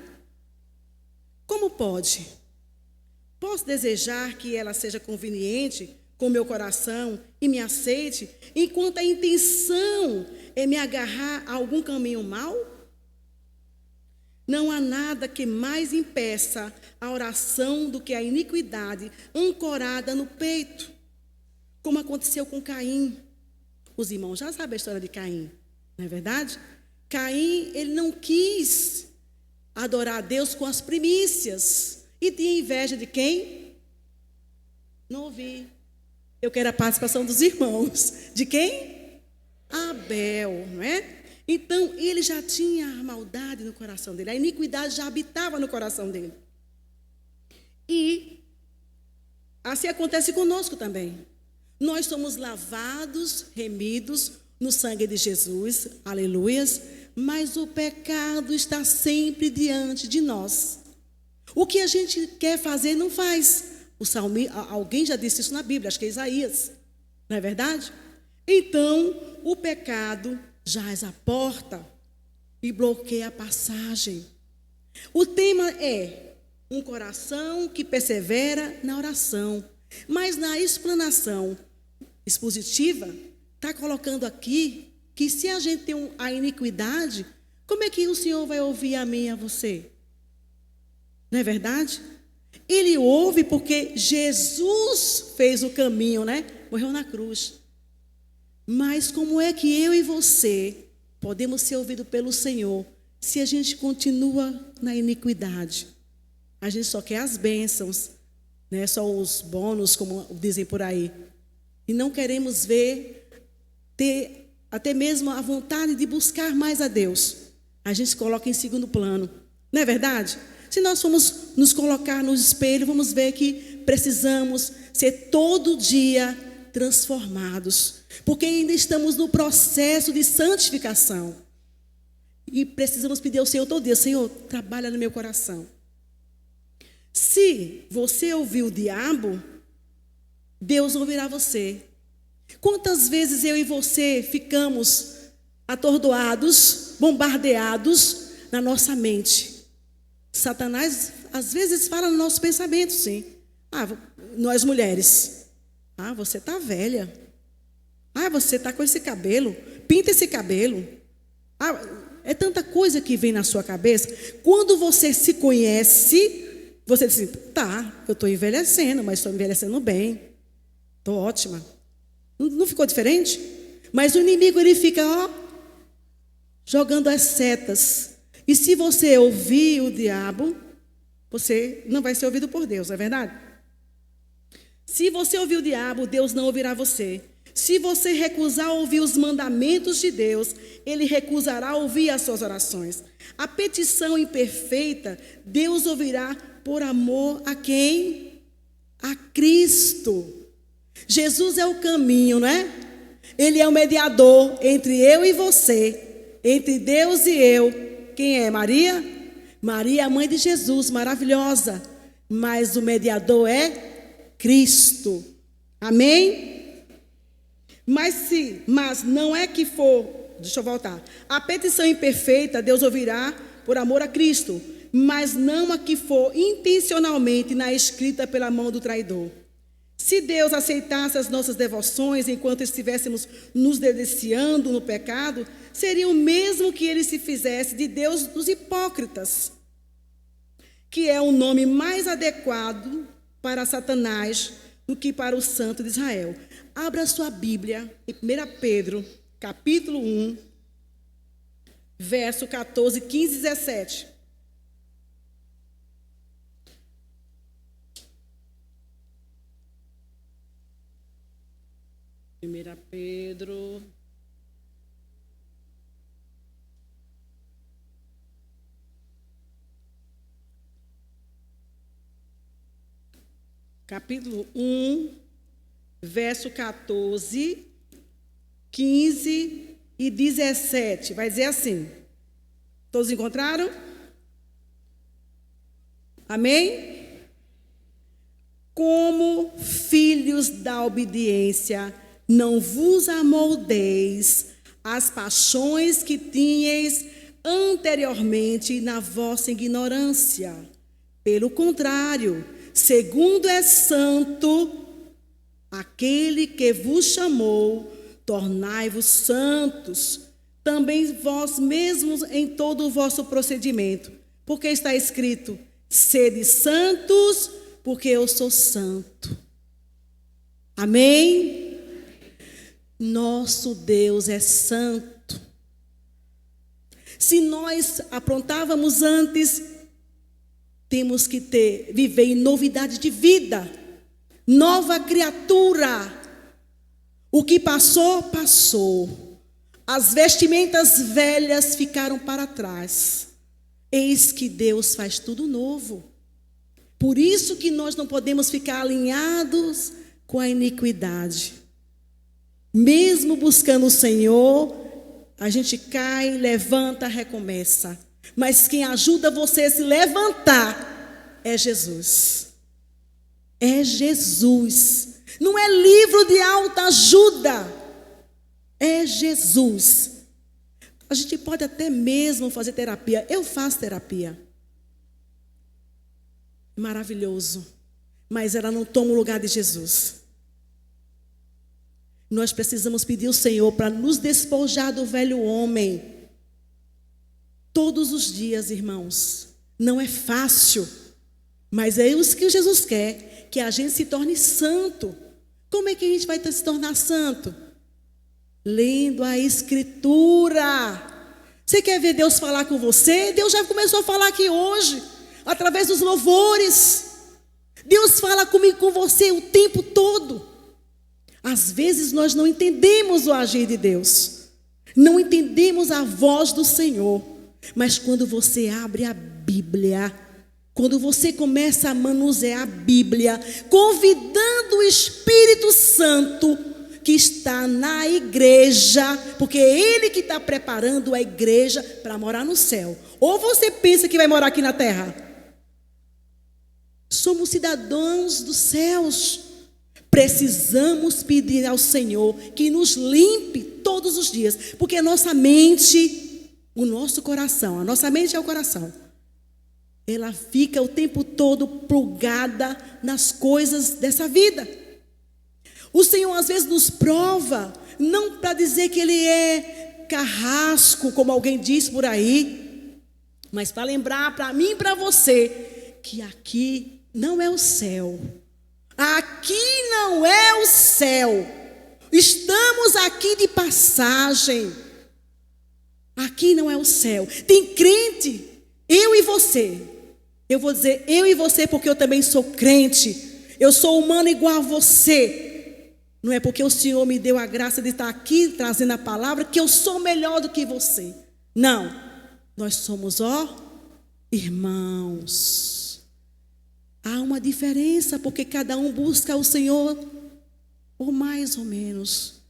Como pode? Posso desejar que ela seja conveniente com meu coração e me aceite, enquanto a intenção é me agarrar a algum caminho mau? Não há nada que mais impeça a oração do que a iniquidade ancorada no peito, como aconteceu com Caim. Os irmãos já sabem a história de Caim, não é verdade? Caim, ele não quis adorar a Deus com as primícias. E tinha inveja de quem? Não ouvi. Eu quero a participação dos irmãos. De quem? Abel, não é? Então, ele já tinha a maldade no coração dele. A iniquidade já habitava no coração dele. E assim acontece conosco também. Nós somos lavados, remidos no sangue de Jesus. Aleluias. Mas o pecado está sempre diante de nós. O que a gente quer fazer, não faz. Alguém já disse isso na Bíblia, acho que é Isaías. Não é verdade? Então, o pecado jaz à porta e bloqueia a passagem. O tema é um coração que persevera na oração. Mas na explanação expositiva, está colocando aqui que se a gente tem a iniquidade, como é que o Senhor vai ouvir a mim e a você? Não é verdade? Ele ouve porque Jesus fez o caminho, né? Morreu na cruz. Mas como é que eu e você podemos ser ouvidos pelo Senhor se a gente continua na iniquidade? A gente só quer as bênçãos, né? Só os bônus, como dizem por aí. E não queremos ter até mesmo a vontade de buscar mais a Deus. A gente se coloca em segundo plano. Não é verdade? Se nós formos nos colocar no espelho, vamos ver que precisamos ser todo dia transformados. Porque ainda estamos no processo de santificação. E precisamos pedir ao Senhor todo dia: Senhor, trabalha no meu coração. Se você ouvir o diabo, Deus ouvirá você. Quantas vezes eu e você ficamos atordoados, bombardeados na nossa mente? Satanás, às vezes, fala no nosso pensamento, sim. Nós mulheres. Você está velha. Você está com esse cabelo. Pinta esse cabelo. É tanta coisa que vem na sua cabeça. Quando você se conhece, você diz assim: eu estou envelhecendo, mas estou envelhecendo bem. Estou ótima. Não ficou diferente? Mas o inimigo, ele fica, jogando as setas. E se você ouvir o diabo, você não vai ser ouvido por Deus, não é verdade? Se você ouvir o diabo, Deus não ouvirá você. Se você recusar ouvir os mandamentos de Deus, Ele recusará ouvir as suas orações. A petição imperfeita, Deus ouvirá por amor a quem? A Cristo. Jesus é o caminho, não é? Ele é o mediador entre eu e você, entre Deus e eu. Quem é? Maria? Maria é a mãe de Jesus, maravilhosa. Mas o mediador é Cristo. Amém? Mas não é que for... Deixa eu voltar. A petição imperfeita, Deus ouvirá por amor a Cristo. Mas não a que for intencionalmente na escrita pela mão do traidor. Se Deus aceitasse as nossas devoções enquanto estivéssemos nos deliciando no pecado, seria o mesmo que Ele se fizesse de Deus dos hipócritas, que é o nome mais adequado para Satanás do que para o Santo de Israel. Abra sua Bíblia em 1 Pedro, capítulo 1, verso 14, 15 e 17. 1 Pedro, capítulo 1, verso 14, 15 e 17. Vai dizer assim. Todos encontraram? Amém? Como filhos da obediência, não vos amoldeis às paixões que tinhais anteriormente na vossa ignorância. Pelo contrário, segundo é santo aquele que vos chamou, tornai-vos santos, também vós mesmos em todo o vosso procedimento. Porque está escrito: sede santos, porque eu sou santo. Amém? Nosso Deus é santo. Se nós aprontávamos antes, temos que viver em novidade de vida, nova criatura. O que passou, passou. As vestimentas velhas ficaram para trás. Eis que Deus faz tudo novo. Por isso que nós não podemos ficar alinhados com a iniquidade. Mesmo buscando o Senhor, a gente cai, levanta, recomeça. Mas quem ajuda você a se levantar é Jesus. É Jesus. Não é livro de autoajuda. É Jesus. A gente pode até mesmo fazer terapia. Eu faço terapia. Maravilhoso. Mas ela não toma o lugar de Jesus. Nós precisamos pedir ao Senhor para nos despojar do velho homem. Todos os dias, irmãos. Não é fácil. Mas é isso que Jesus quer, que a gente se torne santo. Como é que a gente vai se tornar santo? Lendo a Escritura. Você quer ver Deus falar com você? Deus já começou a falar aqui hoje, através dos louvores. Deus fala comigo, com você o tempo todo. Às vezes nós não entendemos o agir de Deus, não entendemos a voz do Senhor. Mas quando você abre a Bíblia, quando você começa a manusear a Bíblia, convidando o Espírito Santo que está na igreja, porque é Ele que está preparando a igreja para morar no céu. Ou você pensa que vai morar aqui na terra? Somos cidadãos dos céus. Precisamos pedir ao Senhor que nos limpe todos os dias, porque a nossa mente, o nosso coração, a nossa mente é o coração, ela fica o tempo todo plugada nas coisas dessa vida. O Senhor às vezes nos prova, não para dizer que Ele é carrasco, como alguém diz por aí, mas para lembrar para mim e para você que aqui não é o céu. Aqui não é o céu. Estamos aqui de passagem. Aqui não é o céu. Tem crente, eu e você. Eu vou dizer eu e você porque eu também sou crente. Eu sou humano igual a você. Não é porque o Senhor me deu a graça de estar aqui trazendo a palavra que eu sou melhor do que você. Não. Nós somos, irmãos. Há uma diferença, porque cada um busca o Senhor, ou mais ou menos.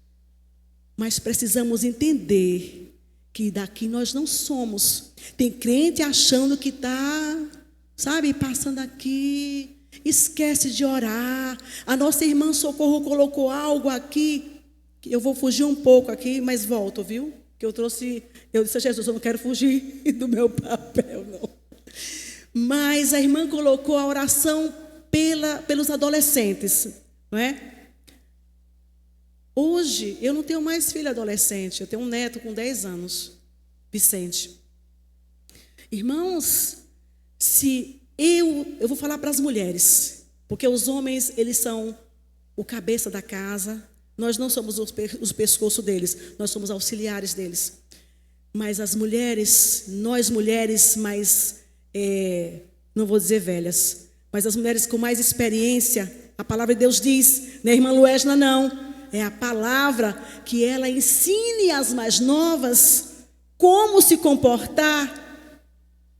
Mas precisamos entender que daqui nós não somos. Tem crente achando que está, passando aqui, esquece de orar. A nossa irmã Socorro colocou algo aqui, eu vou fugir um pouco aqui, mas volto, viu? Que eu disse a Jesus, eu não quero fugir do meu papel, não. Mas a irmã colocou a oração pelos adolescentes, não é? Hoje, eu não tenho mais filho adolescente, eu tenho um neto com 10 anos, Vicente. Irmãos, eu vou falar para as mulheres, porque os homens, eles são o cabeça da casa, nós não somos os pescoços deles, nós somos auxiliares deles. Mas as mulheres, nós mulheres mais... não vou dizer velhas, mas as mulheres com mais experiência, a palavra de Deus diz, não é irmã Luesna não, é a palavra que ela ensine às mais novas como se comportar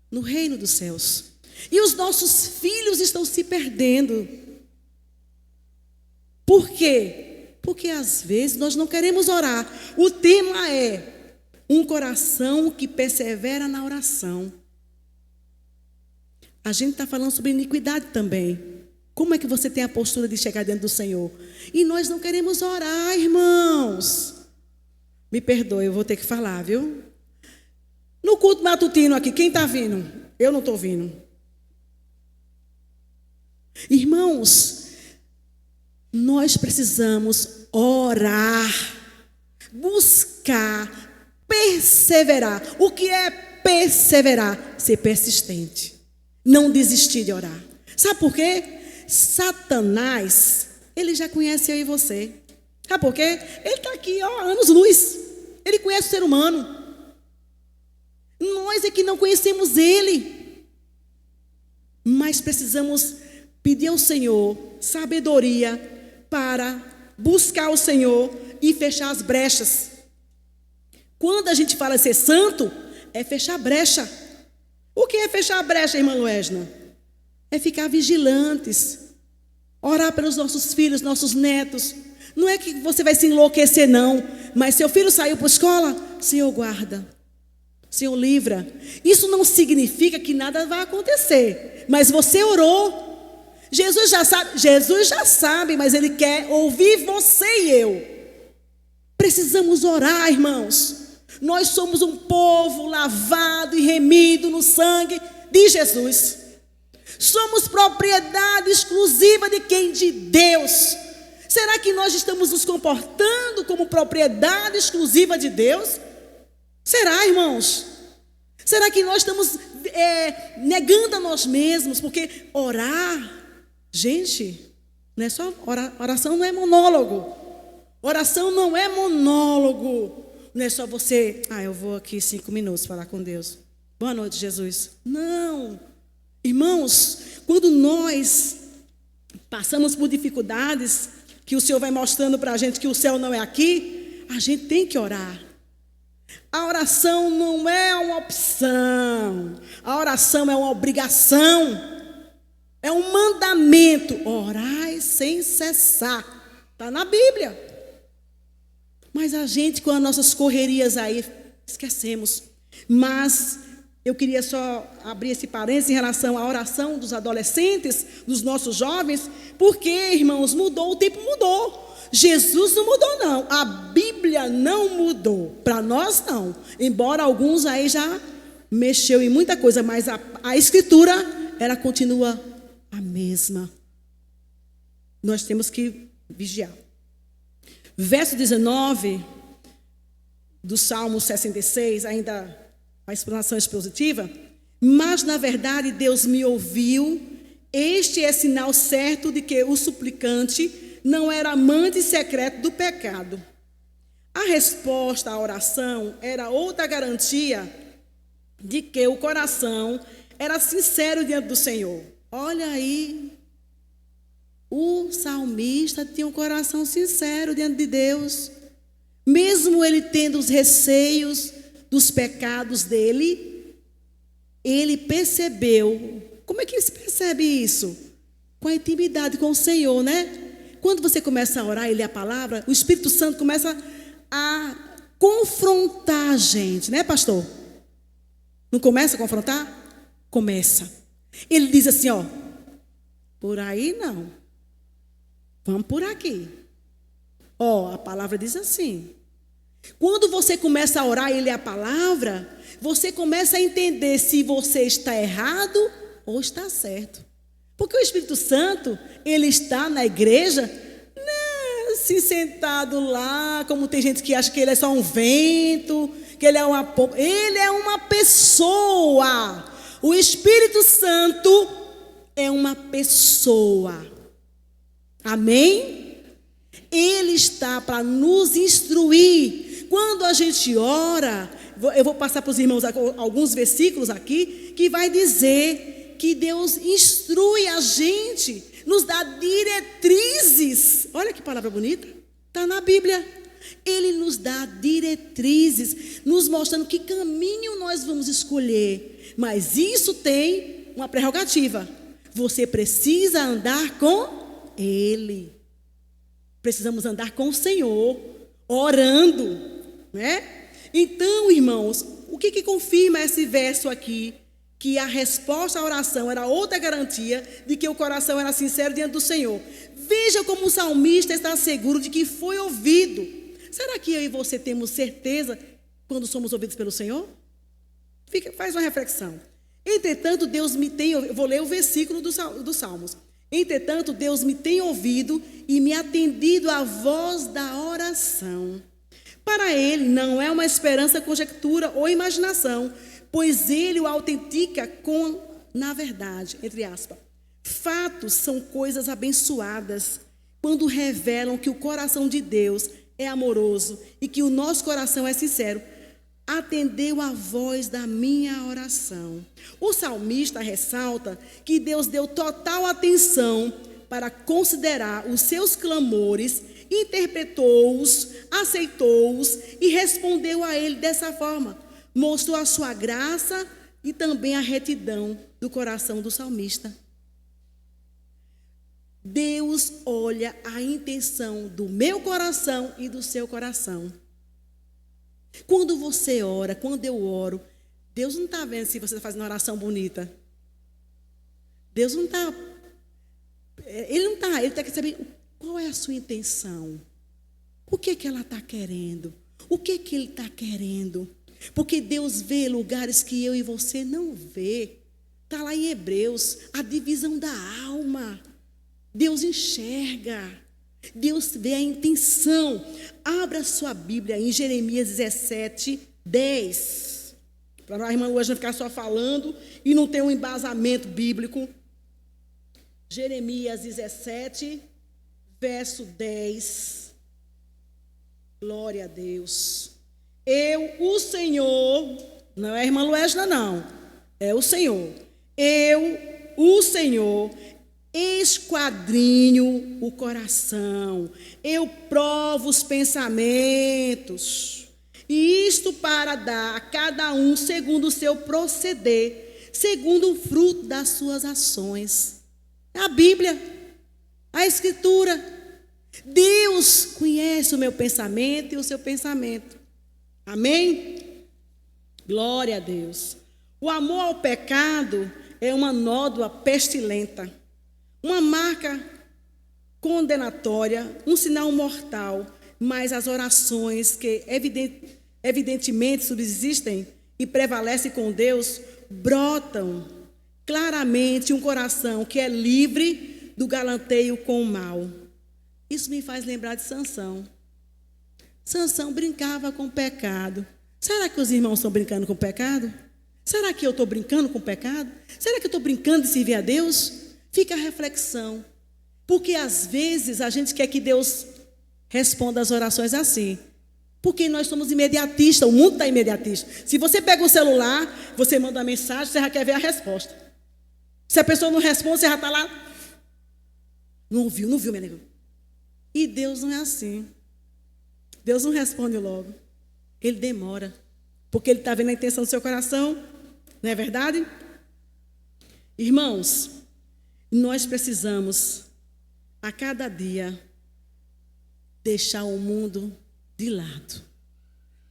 no reino dos céus. E os nossos filhos estão se perdendo. Por quê? Porque às vezes nós não queremos orar. O tema é um coração que persevera na oração. A gente está falando sobre iniquidade também. Como é que você tem a postura de chegar dentro do Senhor? E nós não queremos orar, irmãos. Me perdoe, eu vou ter que falar, viu? No culto matutino aqui, quem está vindo? Eu não estou vindo. Irmãos, nós precisamos orar, buscar, perseverar. O que é perseverar? Ser persistente. Não desistir de orar. Sabe por quê? Satanás, ele já conhece eu e você. Sabe por quê? Ele está aqui, anos-luz. Ele conhece o ser humano. Nós é que não conhecemos ele. Mas precisamos pedir ao Senhor sabedoria para buscar o Senhor e fechar as brechas. Quando a gente fala ser santo, é fechar brecha. O que é fechar a brecha, irmã Luesna? É ficar vigilantes, orar pelos nossos filhos, nossos netos. Não é que você vai se enlouquecer, não. Mas seu filho saiu para a escola, Senhor guarda, Senhor livra. Isso não significa que nada vai acontecer. Mas você orou. Jesus já sabe, mas Ele quer ouvir você e eu. Precisamos orar, irmãos. Nós somos um povo lavado e remido no sangue de Jesus. Somos propriedade exclusiva de quem? De Deus. Será que nós estamos nos comportando como propriedade exclusiva de Deus? Será, irmãos? Será que nós estamos negando a nós mesmos? Porque orar, gente, não é só oração, não é monólogo. Oração não é monólogo. Não é só você, eu vou aqui 5 minutos falar com Deus. Boa noite, Jesus. Não. Irmãos, quando nós passamos por dificuldades, que o Senhor vai mostrando para a gente que o céu não é aqui, a gente tem que orar. A oração não é uma opção. A oração é uma obrigação. É um mandamento. Orai sem cessar. Está na Bíblia. Mas a gente, com as nossas correrias aí, esquecemos. Mas eu queria só abrir esse parênteses em relação à oração dos adolescentes, dos nossos jovens, porque, irmãos, mudou, o tempo mudou. Jesus não mudou, não. A Bíblia não mudou. Para nós, não. Embora alguns aí já mexeu em muita coisa, mas a Escritura, ela continua a mesma. Nós temos que vigiar. Verso 19 do Salmo 66, ainda a explanação expositiva. Mas, na verdade, Deus me ouviu. Este é sinal certo de que o suplicante não era amante secreto do pecado. A resposta à oração era outra garantia de que o coração era sincero diante do Senhor. Olha aí, o salmista tinha um coração sincero diante de Deus. Mesmo ele tendo os receios dos pecados dele, ele percebeu. Como é que se percebe isso? Com a intimidade com o Senhor, né? Quando você começa a orar e ler a palavra, o Espírito Santo começa a confrontar a gente, né, pastor? Não começa a confrontar? Começa. Ele diz assim, por aí não. Vamos por aqui. A palavra diz assim. Quando você começa a orar e ler a palavra, você começa a entender se você está errado ou está certo. Porque o Espírito Santo, ele está na igreja, né, assim sentado lá, como tem gente que acha que ele é só um vento, que ele é uma pessoa. O Espírito Santo é uma pessoa. Amém? Ele está para nos instruir. Quando a gente ora, eu vou passar para os irmãos alguns versículos aqui, que vai dizer que Deus instrui a gente, nos dá diretrizes. Olha que palavra bonita. Está na Bíblia. Ele nos dá diretrizes, nos mostrando que caminho nós vamos escolher. Mas isso tem uma prerrogativa. Você precisa andar com Ele. Precisamos andar com o Senhor, orando, né? Então, irmãos, o que confirma esse verso aqui? Que a resposta à oração era outra garantia de que o coração era sincero diante do Senhor. Veja como o salmista está seguro de que foi ouvido. Será que eu e você temos certeza quando somos ouvidos pelo Senhor? Faz uma reflexão. Entretanto, Deus me tem... Eu vou ler o versículo dos Salmos. Entretanto, Deus me tem ouvido e me atendido à voz da oração. Para Ele não é uma esperança, conjectura ou imaginação, pois Ele o autentica na verdade, entre aspas. Fatos são coisas abençoadas quando revelam que o coração de Deus é amoroso e que o nosso coração é sincero. Atendeu a voz da minha oração. O salmista ressalta que Deus deu total atenção para considerar os seus clamores, interpretou-os, aceitou-os e respondeu a ele dessa forma. Mostrou a sua graça e também a retidão do coração do salmista. Deus olha a intenção do meu coração e do seu coração. Quando você ora, quando eu oro, Deus não está vendo se você está fazendo uma oração bonita. Deus não está. Ele não está. Ele está querendo saber qual é a sua intenção. O que ela está querendo? O que ele está querendo? Porque Deus vê lugares que eu e você não vê. Está lá em Hebreus, a divisão da alma. Deus enxerga. Deus vê a intenção. Abra sua Bíblia em Jeremias 17, 10. para a irmã Luana ficar só falando e não ter um embasamento bíblico. Jeremias 17, verso 10. Glória a Deus. Eu, o Senhor, não é a irmã Luesna, não, é o Senhor. Eu, o Senhor, esquadrinho o coração, eu provo os pensamentos, e isto para dar a cada um segundo o seu proceder, segundo o fruto das suas ações. A Bíblia, a Escritura. Deus conhece o meu pensamento e o seu pensamento. Amém? Glória a Deus. O amor ao pecado é uma nódoa pestilenta, uma marca condenatória, um sinal mortal, mas as orações que evidentemente subsistem e prevalecem com Deus, brotam claramente um coração que é livre do galanteio com o mal. Isso me faz lembrar de Sansão. Sansão brincava com o pecado. Será que os irmãos estão brincando com o pecado? Será que eu estou brincando com o pecado? Será que eu estou brincando de servir a Deus? Fica a reflexão. Porque às vezes a gente quer que Deus responda as orações assim. Porque nós somos imediatistas, o mundo está imediatista. Se você pega o celular, você manda uma mensagem, você já quer ver a resposta. Se a pessoa não responde, você já está lá. Não viu, meu negócio. E Deus não é assim. Deus não responde logo. Ele demora. Porque Ele está vendo a intenção do seu coração. Não é verdade? Irmãos, nós precisamos, a cada dia, deixar o mundo de lado.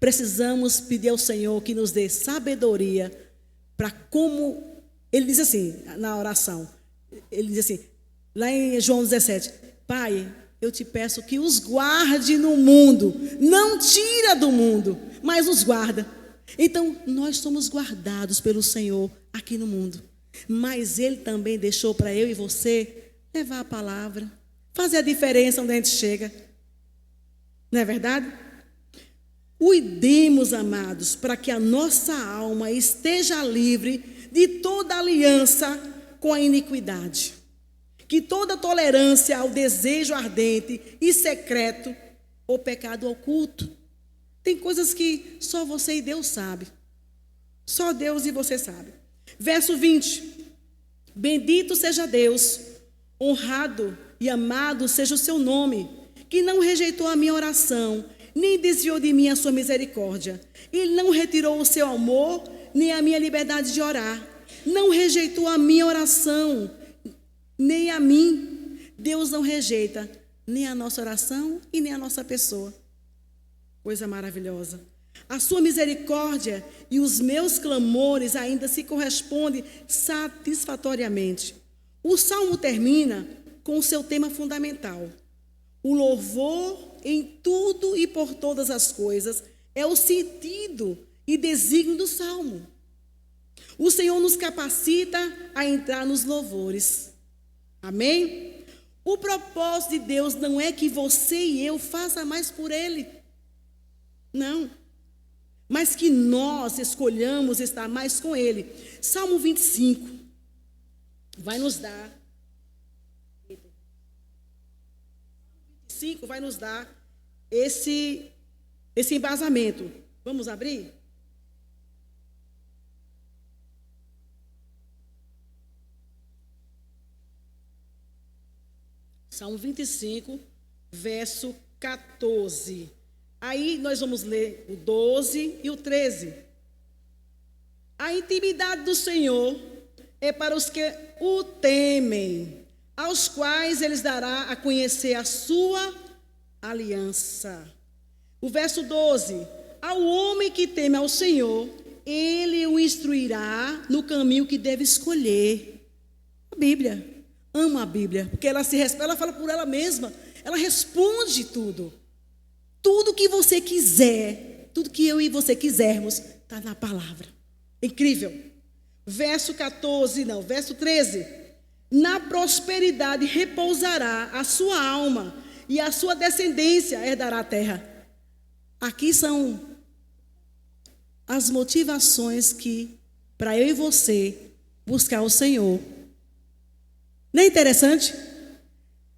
Precisamos pedir ao Senhor que nos dê sabedoria para como... Ele diz assim, na oração, ele diz assim, lá em João 17, Pai, eu te peço que os guarde no mundo, não tira do mundo, mas os guarda. Então, nós somos guardados pelo Senhor aqui no mundo. Mas Ele também deixou para eu e você levar a palavra, fazer a diferença onde a gente chega. Não é verdade? Cuidemos, amados, para que a nossa alma esteja livre de toda aliança com a iniquidade. Que toda tolerância ao desejo ardente e secreto ou pecado oculto. Tem coisas que só você e Deus sabe. Só Deus e você sabe. Verso 20. Bendito seja Deus, honrado e amado seja o seu nome, que não rejeitou a minha oração, nem desviou de mim a sua misericórdia. Ele não retirou o seu amor, nem a minha liberdade de orar. Não rejeitou a minha oração, nem a mim. Deus não rejeita nem a nossa oração e nem a nossa pessoa. Coisa maravilhosa. A sua misericórdia e os meus clamores ainda se correspondem satisfatoriamente. O salmo termina com o seu tema fundamental. O louvor em tudo e por todas as coisas é o sentido e desígnio do salmo. O Senhor nos capacita a entrar nos louvores. Amém? O propósito de Deus não é que você e eu façam mais por Ele. Não. Mas que nós escolhamos estar mais com Ele. Salmo 25 vai nos dar. 25 vai nos dar esse embasamento. Vamos abrir? Salmo 25, verso 14. Aí nós vamos ler o 12 e o 13. A intimidade do Senhor é para os que o temem, aos quais Ele dará a conhecer a sua aliança. O verso 12. Ao homem que teme ao Senhor, Ele o instruirá no caminho que deve escolher. A Bíblia. Amo a Bíblia, porque ela fala por ela mesma. Ela responde tudo. Tudo que você quiser, tudo que eu e você quisermos, está na palavra. Incrível. Verso 13. Na prosperidade repousará a sua alma, e a sua descendência herdará a terra. Aqui são as motivações que, para eu e você, buscar o Senhor. Não é interessante?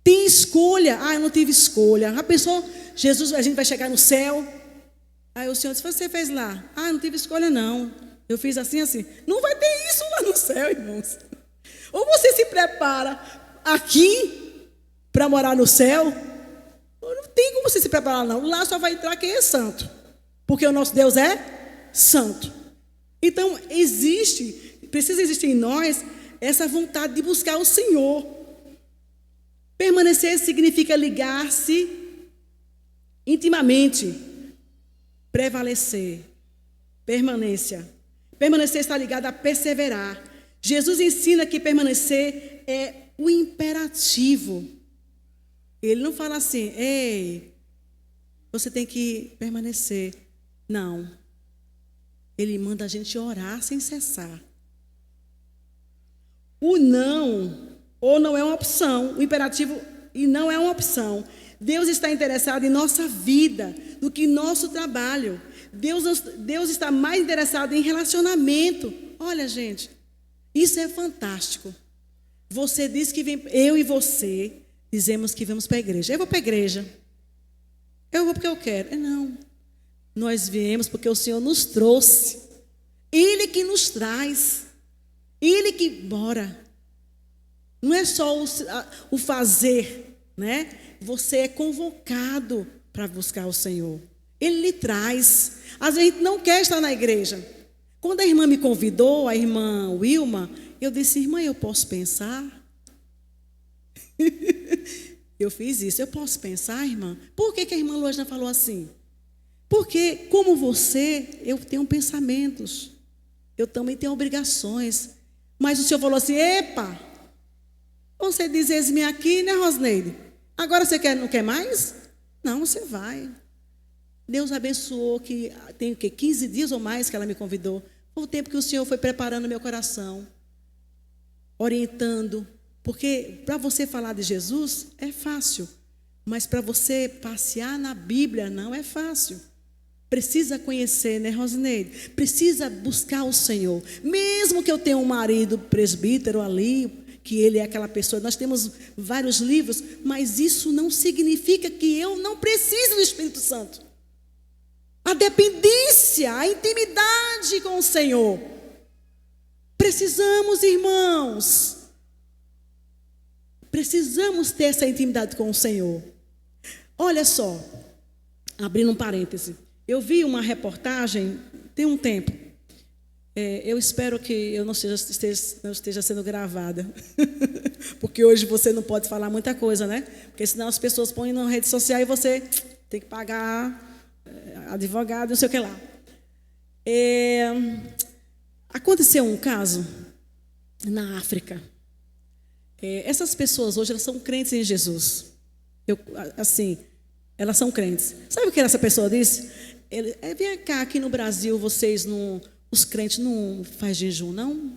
Tem escolha. Ah, eu não tive escolha. A pessoa, Jesus, a gente vai chegar no céu. Aí o Senhor disse, você fez lá? Ah, eu não tive escolha não. Eu fiz assim, assim. Não vai ter isso lá no céu, irmãos. Ou você se prepara aqui para morar no céu, ou não tem como você se preparar não. Lá só vai entrar quem é santo. Porque o nosso Deus é santo. Então, precisa existir em nós essa vontade de buscar o Senhor. Permanecer significa ligar-se intimamente. Prevalecer. Permanência. Permanecer está ligado a perseverar. Jesus ensina que permanecer é o imperativo. Ele não fala assim, ei, você tem que permanecer. Não. Ele manda a gente orar sem cessar. O não, ou não é uma opção. O imperativo, e não é uma opção. Deus está interessado em nossa vida do que em nosso trabalho. Deus está mais interessado em relacionamento. Olha, gente, isso é fantástico. Você diz que vem, eu e você dizemos que vamos para a igreja. Eu vou para a igreja. Eu vou porque eu quero. Não. Nós viemos porque o Senhor nos trouxe. Ele que nos traz. Ele que bora. Não é só o fazer, né? Você é convocado para buscar o Senhor. Ele lhe traz. Às vezes a gente não quer estar na igreja. Quando a irmã me convidou, a irmã Wilma, eu disse, irmã, eu posso pensar? Eu fiz isso. Eu posso pensar, irmã? Por que a irmã Luana falou assim? Porque, como você, eu tenho pensamentos. Eu também tenho obrigações. Mas o Senhor falou assim, epa, você diz, eis-me aqui, né, Rosneide? Agora você não quer mais? Não, você vai. Deus abençoou, que tem o quê? 15 dias ou mais que ela me convidou. Foi o tempo que o Senhor foi preparando meu coração, orientando. Porque para você falar de Jesus é fácil, mas para você passear na Bíblia não é fácil. Precisa conhecer, né, Rosineide? Precisa buscar o Senhor. Mesmo que eu tenha um marido presbítero ali, que ele é aquela pessoa, nós temos vários livros, mas isso não significa que eu não preciso do Espírito Santo. A dependência, a intimidade com o Senhor. Precisamos, irmãos. Precisamos ter essa intimidade com o Senhor. Olha só, abrindo um parêntese. Eu vi uma reportagem, tem um tempo. Eu espero que eu não esteja sendo gravada. Porque hoje você não pode falar muita coisa, né? Porque senão as pessoas põem na rede social e você tem que pagar advogado, não sei o que lá. Aconteceu um caso na África. Essas pessoas hoje elas são crentes em Jesus. Elas são crentes. Sabe o que essa pessoa disse? Vem cá, aqui no Brasil, os crentes não fazem jejum, não?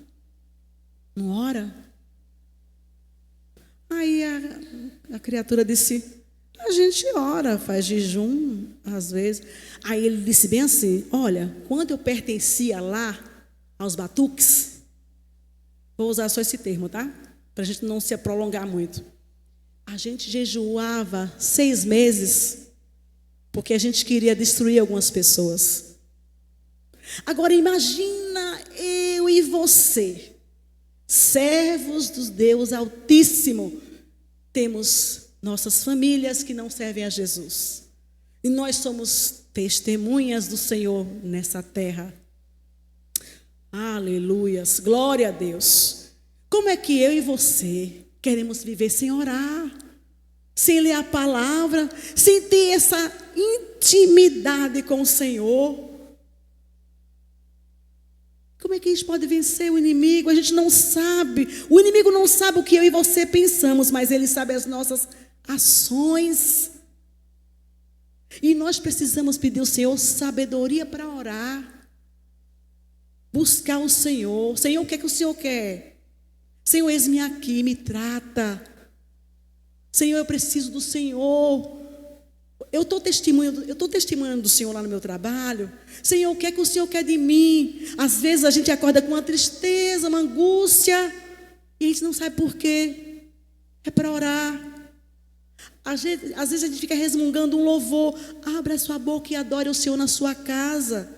Não ora? Aí a criatura disse, a gente ora, faz jejum, às vezes. Aí ele disse bem assim, olha, quando eu pertencia lá aos batuques, vou usar só esse termo, tá? Para a gente não se prolongar muito. A gente jejuava 6 meses, porque a gente queria destruir algumas pessoas. Agora imagina eu e você, servos do Deus Altíssimo, temos nossas famílias que não servem a Jesus. E nós somos testemunhas do Senhor nessa terra. Aleluias, glória a Deus. Como é que eu e você queremos viver sem orar, sem ler a palavra, sem ter essa intimidade com o Senhor? Como é que a gente pode vencer o inimigo? A gente não sabe. O inimigo não sabe o que eu e você pensamos, mas ele sabe as nossas ações. E nós precisamos pedir ao Senhor sabedoria para orar. Buscar o Senhor. Senhor, o que é que o Senhor quer? Senhor, eis-me aqui, me trata. Senhor, eu preciso do Senhor. eu estou testemunhando do Senhor lá no meu trabalho. Senhor, o que é que o Senhor quer de mim? Às vezes a gente acorda com uma tristeza, uma angústia, e a gente não sabe por quê. É para orar. Às vezes a gente fica resmungando um louvor. Abra a sua boca e adore o Senhor na sua casa.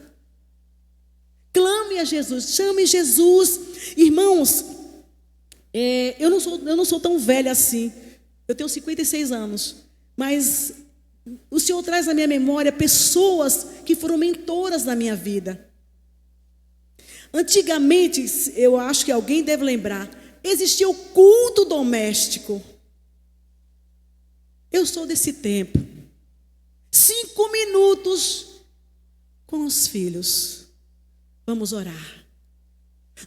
Clame a Jesus, chame Jesus. Irmãos, eu não sou tão velha assim. Eu tenho 56 anos. Mas o Senhor traz na minha memória pessoas que foram mentoras na minha vida. Antigamente, eu acho que alguém deve lembrar, existia o culto doméstico. Eu sou desse tempo. 5 minutos com os filhos. Vamos orar.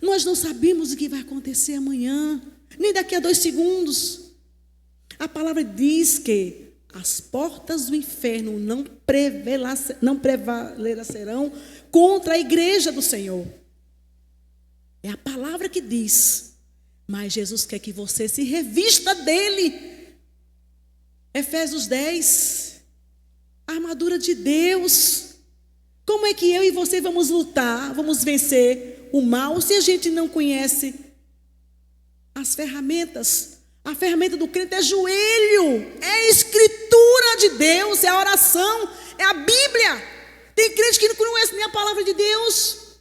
Nós não sabemos o que vai acontecer amanhã, nem daqui a 2 segundos. A palavra diz que as portas do inferno não prevalecerão contra a igreja do Senhor. É a palavra que diz. Mas Jesus quer que você se revista dele. Efésios 10. A armadura de Deus. Como é que eu e você vamos lutar, vamos vencer o mal, se a gente não conhece as ferramentas? A ferramenta do crente é joelho, é a escritura de Deus, é a oração, é a Bíblia. Tem crente que não conhece nem a palavra de Deus.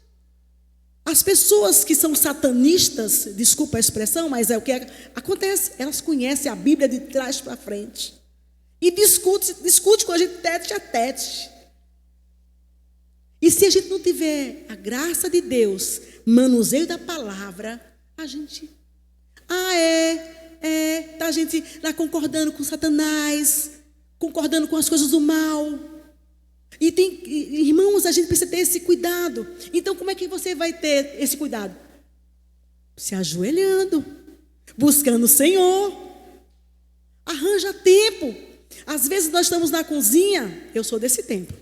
As pessoas que são satanistas, desculpa a expressão, mas é o que acontece, elas conhecem a Bíblia de trás para frente. E discute com a gente tete a tete. E se a gente não tiver a graça de Deus, manuseio da palavra, a gente... tá a gente lá concordando com Satanás, concordando com as coisas do mal. Irmãos, a gente precisa ter esse cuidado. Então, como é que você vai ter esse cuidado? Se ajoelhando, buscando o Senhor. Arranja tempo. Às vezes nós estamos na cozinha, eu sou desse tempo.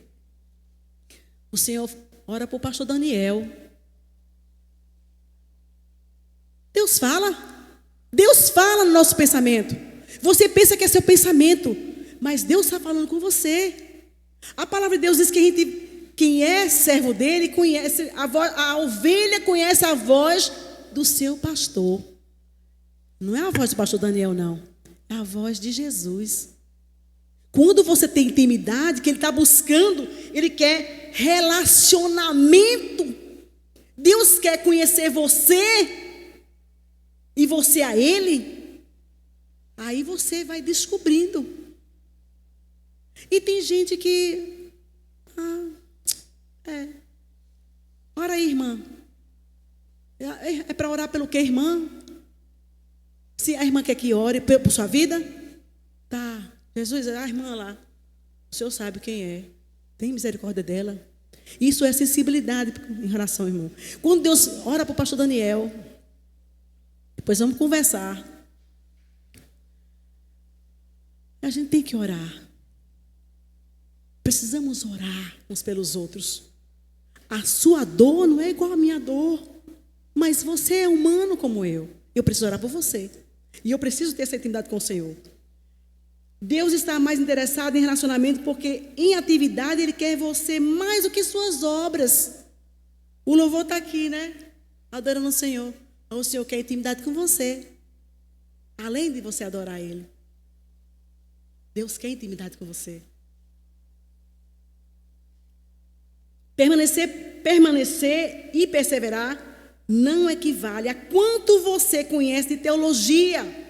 O Senhor ora para o pastor Daniel. Deus fala no nosso pensamento. Você pensa que é seu pensamento, mas Deus está falando com você. A palavra de Deus diz que quem é servo dele, conhece a ovelha conhece a voz do seu pastor. Não é a voz do pastor Daniel, não. É a voz de Jesus. Quando você tem intimidade, que ele está buscando, ele quer relacionamento. Deus quer conhecer você e você a ele. Aí você vai descobrindo. E tem gente que... Ora aí, irmã. É para orar pelo quê, irmã? Se a irmã quer que ore por sua vida, tá. Jesus, a irmã lá, o Senhor sabe quem é. Tem misericórdia dela. Isso é sensibilidade em relação, irmão. Quando Deus ora para o pastor Daniel, depois vamos conversar. A gente tem que orar. Precisamos orar uns pelos outros. A sua dor não é igual à minha dor. Mas você é humano como eu. Eu preciso orar por você. E eu preciso ter essa intimidade com o Senhor. Deus está mais interessado em relacionamento porque em atividade Ele quer você mais do que suas obras. O louvor está aqui, né? Adorando o Senhor. O Senhor quer intimidade com você. Além de você adorar Ele. Deus quer intimidade com você. Permanecer e perseverar não equivale a quanto você conhece de teologia,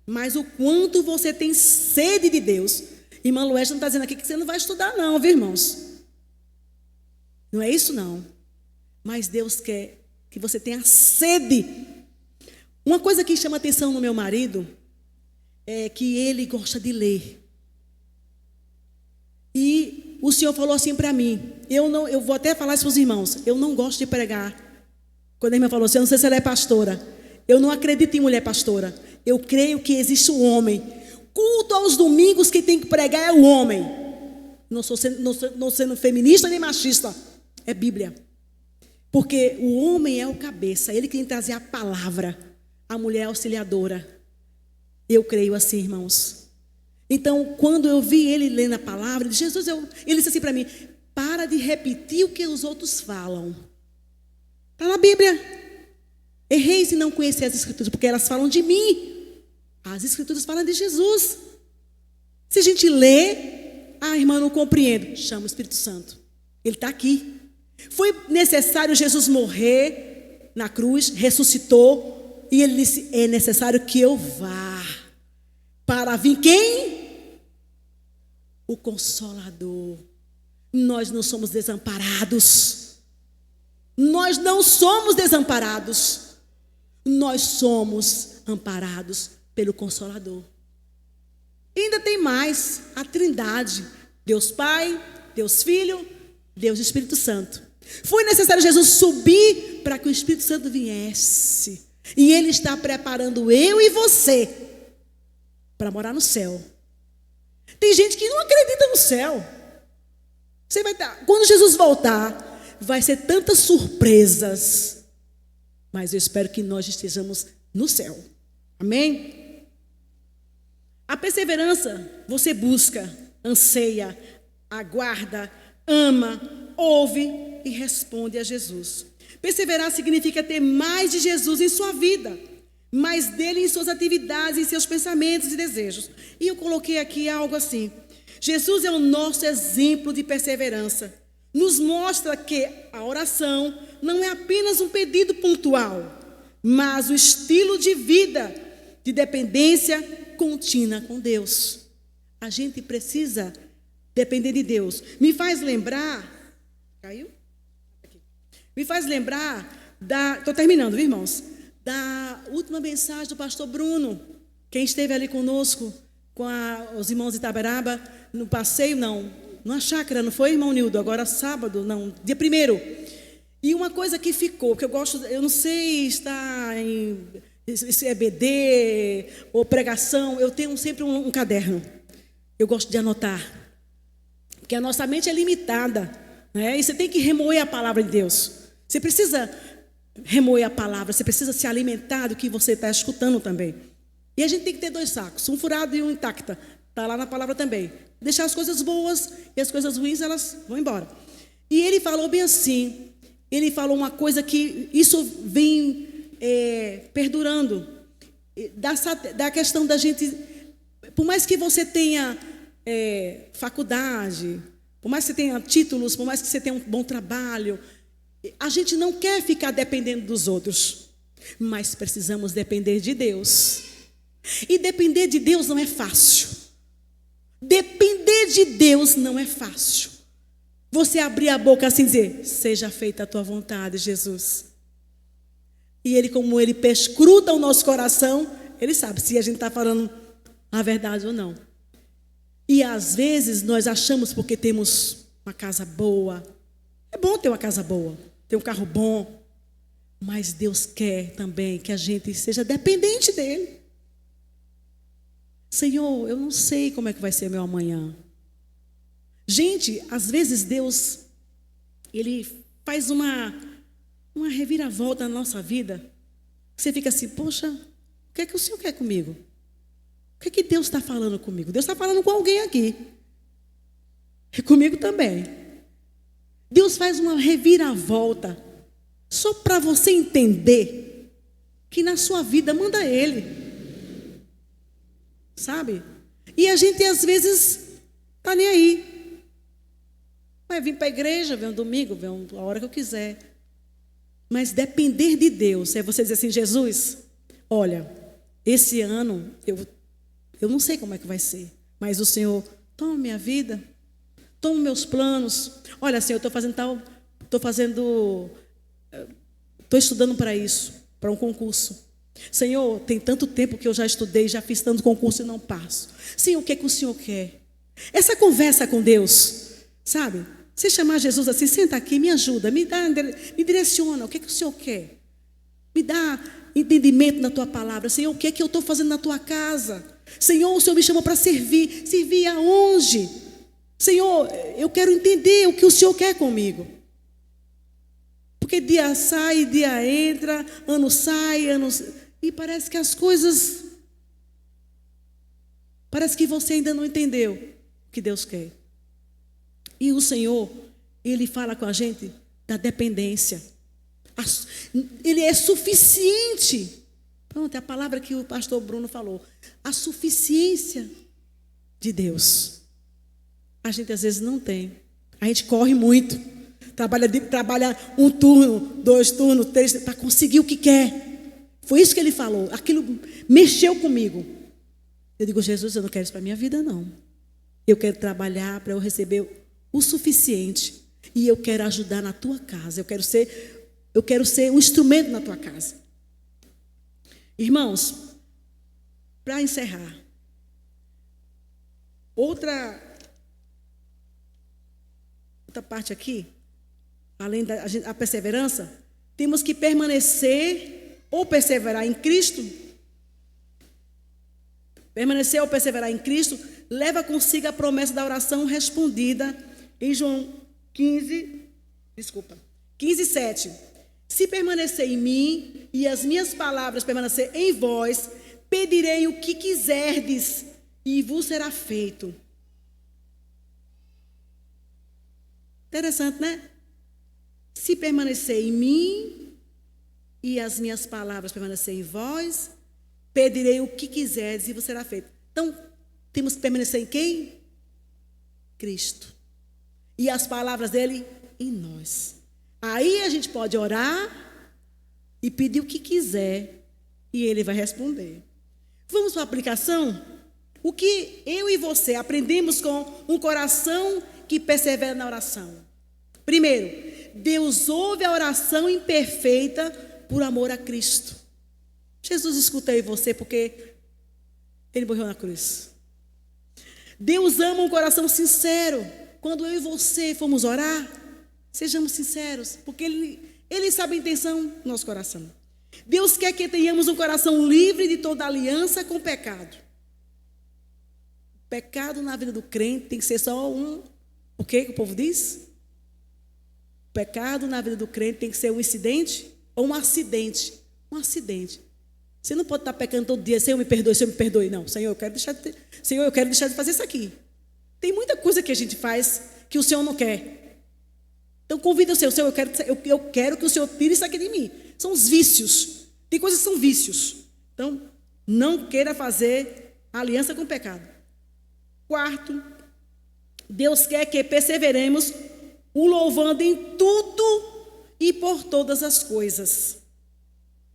mas o quanto você tem sede de Deus. Irmã Luesta não está dizendo aqui que você não vai estudar não, viu, irmãos? Não é isso não. Mas Deus quer que você tenha sede. Uma coisa que chama atenção no meu marido é que ele gosta de ler. E o Senhor falou assim para mim, eu vou até falar isso para os irmãos, eu não gosto de pregar. Quando a irmã falou assim, eu não sei se ela é pastora, eu não acredito em mulher pastora, eu creio que existe um homem. Culto aos domingos, quem tem que pregar é o homem. Não sendo feminista nem machista, é Bíblia. Porque o homem é o cabeça, ele que tem que trazer a palavra, a mulher é auxiliadora. Eu creio assim, irmãos. Então, quando eu vi ele lendo a palavra, Jesus, ele disse assim para mim: para de repetir o que os outros falam. Está na Bíblia. Erreis e não conheceis as Escrituras, porque elas falam de mim. As Escrituras falam de Jesus. Se a gente lê, irmã, não compreendo, chama o Espírito Santo. Ele está aqui. Foi necessário Jesus morrer na cruz, ressuscitou, e ele disse: é necessário que eu vá. Para vir quem? O Consolador. Nós não somos desamparados. Nós não somos desamparados. Nós somos amparados pelo Consolador. E ainda tem mais, a Trindade. Deus Pai, Deus Filho, Deus Espírito Santo. Foi necessário Jesus subir para que o Espírito Santo viesse. E Ele está preparando eu e você para morar no céu. Tem gente que não acredita no céu. Você vai estar, quando Jesus voltar, vai ser tantas surpresas. Mas eu espero que nós estejamos no céu. Amém? A perseverança, você busca, anseia, aguarda, ama, ouve e responde a Jesus. Perseverar significa ter mais de Jesus em sua vida, mais dele em suas atividades, em seus pensamentos e desejos. E eu coloquei aqui algo assim: Jesus é o nosso exemplo de perseverança. Nos mostra que a oração não é apenas um pedido pontual, mas o estilo de vida de dependência contínua com Deus. A gente precisa depender de Deus. Me faz lembrar... Caiu? Aqui. Me faz lembrar estou terminando, viu, irmãos? Da última mensagem do pastor Bruno. Quem esteve ali conosco, com os irmãos de Itaberaba, no passeio, numa chácara, não foi, irmão Nildo? Agora sábado, dia 1º. E uma coisa que ficou, que eu gosto, eu não sei, está em EBD ou pregação, eu tenho sempre um caderno. Eu gosto de anotar. Porque a nossa mente é limitada, né? E você tem que remoer a palavra de Deus. Você precisa remoer a palavra, você precisa se alimentar do que você está escutando também. E a gente tem que ter 2 sacos, um furado e um intacta. Está lá na palavra também. Deixar as coisas boas e as coisas ruins, elas vão embora. E ele falou bem assim, ele falou uma coisa que isso vem perdurando, da questão da gente, por mais que você tenha faculdade, por mais que você tenha títulos, por mais que você tenha um bom trabalho, a gente não quer ficar dependendo dos outros, mas precisamos depender de Deus. E depender de Deus não é fácil. Depender de Deus não é fácil. Você abrir a boca assim e dizer: seja feita a tua vontade, Jesus. E Ele, como Ele perscruta o nosso coração, Ele sabe se a gente está falando a verdade ou não. E às vezes nós achamos, porque temos uma casa boa, é bom ter uma casa boa, ter um carro bom, mas Deus quer também que a gente seja dependente dEle. Senhor, eu não sei como é que vai ser meu amanhã. Gente, às vezes Deus, Ele faz uma reviravolta na nossa vida. Você fica assim: poxa, o que é que o Senhor quer comigo? O que é que Deus está falando comigo? Deus está falando com alguém aqui. E comigo também. Deus faz uma reviravolta só para você entender que na sua vida manda Ele. Sabe? E a gente às vezes está nem aí. Vai vir para a igreja, vem um domingo, vem a hora que eu quiser. Mas depender de Deus é você dizer assim: Jesus, olha, esse ano eu não sei como é que vai ser, mas o Senhor toma minha vida, toma meus planos. Olha, Senhor, estou estudando para isso, para um concurso. Senhor, tem tanto tempo que eu já estudei, já fiz tanto concurso e não passo. Senhor, o que é que o Senhor quer? Essa conversa com Deus, sabe? Você chamar Jesus assim: senta aqui, me ajuda, me direciona, o que é que o Senhor quer? Me dá entendimento na tua palavra. Senhor, o que é que eu estou fazendo na tua casa? Senhor, o Senhor me chamou para servir. Servir aonde? Senhor, eu quero entender o que o Senhor quer comigo. Porque dia sai, dia entra, ano sai, e parece que as coisas Parece que você ainda não entendeu o que Deus quer. E o Senhor, Ele fala com a gente da dependência. Ele é suficiente. Pronto, é a palavra que o pastor Bruno falou. A suficiência de Deus. A gente às vezes não tem. A gente corre muito. Trabalha um turno, 2 turnos, 3, para conseguir o que quer. Foi isso que ele falou. Aquilo mexeu comigo. Eu digo, Jesus, eu não quero isso para a minha vida, não. Eu quero trabalhar para eu receber o suficiente. E eu quero ajudar na tua casa. Eu quero ser um instrumento na tua casa. Irmãos, para encerrar, outra parte aqui, além da perseverança, temos que permanecer ou perseverar em Cristo. Permanecer ou perseverar em Cristo leva consigo a promessa da oração respondida em João 15, 7. Se permanecer em mim e as minhas palavras permanecer em vós, pedirei o que quiserdes e vos será feito. Interessante, né? Se permanecer em mim e as minhas palavras permanecer em vós, pedirei o que quiserdes e vos será feito. Então, temos que permanecer em quem? Cristo. E as palavras dele em nós. Aí a gente pode orar e pedir o que quiser e ele vai responder. Vamos para a aplicação? O que eu e você aprendemos com um coração que persevera na oração? Primeiro, Deus ouve a oração imperfeita por amor a Cristo. Jesus escuta aí você porque ele morreu na cruz. Deus ama um coração sincero. Quando eu e você formos orar, sejamos sinceros, porque Ele sabe a intenção do nosso coração. Deus quer que tenhamos um coração livre de toda aliança com o pecado. Pecado na vida do crente tem que ser só um... O que o povo diz? Pecado na vida do crente tem que ser um incidente ou um acidente. Um acidente. Você não pode estar pecando todo dia, Senhor, me perdoe, Senhor, me perdoe. Não, Senhor, eu quero deixar de fazer isso aqui. Tem muita coisa que a gente faz que o Senhor não quer. Então convida o Senhor, eu quero que o Senhor tire isso aqui de mim. São os vícios. Tem coisas que são vícios. Então, não queira fazer aliança com o pecado. Quarto, Deus quer que perseveremos o louvando em tudo e por todas as coisas.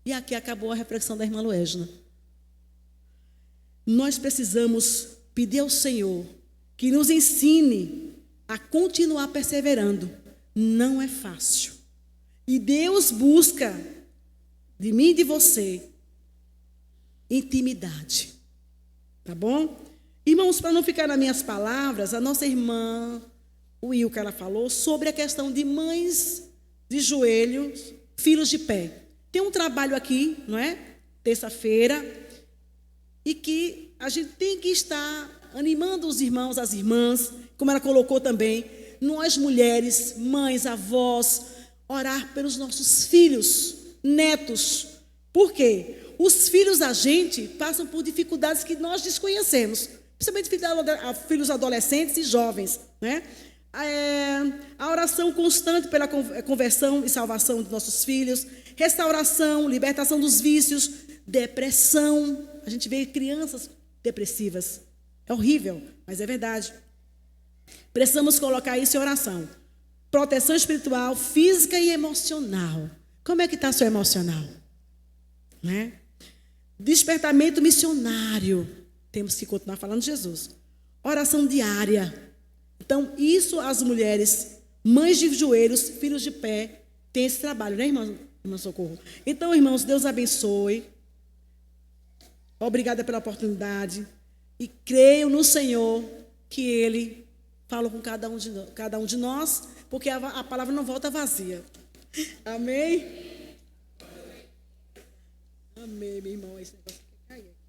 E aqui acabou a reflexão da irmã Luésna. Nós precisamos pedir ao Senhor que nos ensine a continuar perseverando. Não é fácil. E Deus busca de mim e de você intimidade. Tá bom? Irmãos, para não ficar nas minhas palavras, a nossa irmã Will, que ela falou sobre a questão de mães de joelhos, filhos de pé. Tem um trabalho aqui, não é? Terça-feira, e que a gente tem que estar animando os irmãos, as irmãs, como ela colocou também, nós mulheres, mães, avós, orar pelos nossos filhos, netos. Por quê? Os filhos da gente passam por dificuldades que nós desconhecemos, principalmente filhos adolescentes e jovens, né? A oração constante pela conversão e salvação dos nossos filhos, restauração, libertação dos vícios, depressão. A gente vê crianças depressivas. É horrível, mas é verdade. Precisamos colocar isso em oração. Proteção espiritual, física e emocional. Como é que está seu emocional? Né? Despertamento missionário. Temos que continuar falando de Jesus. Oração diária. Então, isso as mulheres, mães de joelhos, filhos de pé, têm esse trabalho, né, irmã Socorro? Então, irmãos, Deus abençoe. Obrigada pela oportunidade. E creio no Senhor que Ele fala com cada um de nós, porque a palavra não volta vazia. Amém? Amém, meu irmão. Esse negócio quer cair aqui.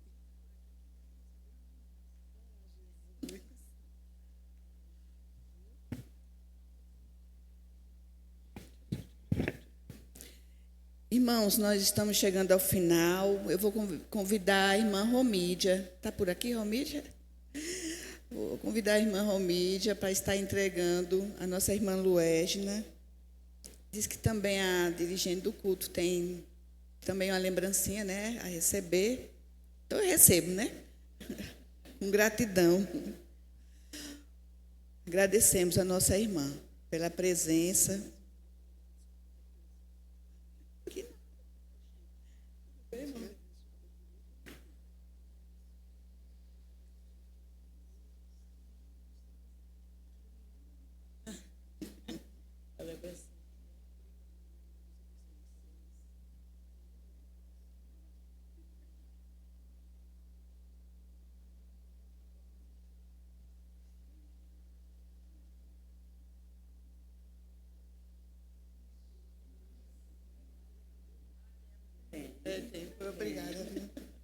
Irmãos, nós estamos chegando ao final. Eu vou convidar a irmã Romídia. Está por aqui, Romídia? Vou convidar a irmã Romídia para estar entregando a nossa irmã Luégina. Diz que também a dirigente do culto tem também uma lembrancinha, né, a receber. Então eu recebo, né? Com gratidão. Agradecemos a nossa irmã pela presença. Obrigada,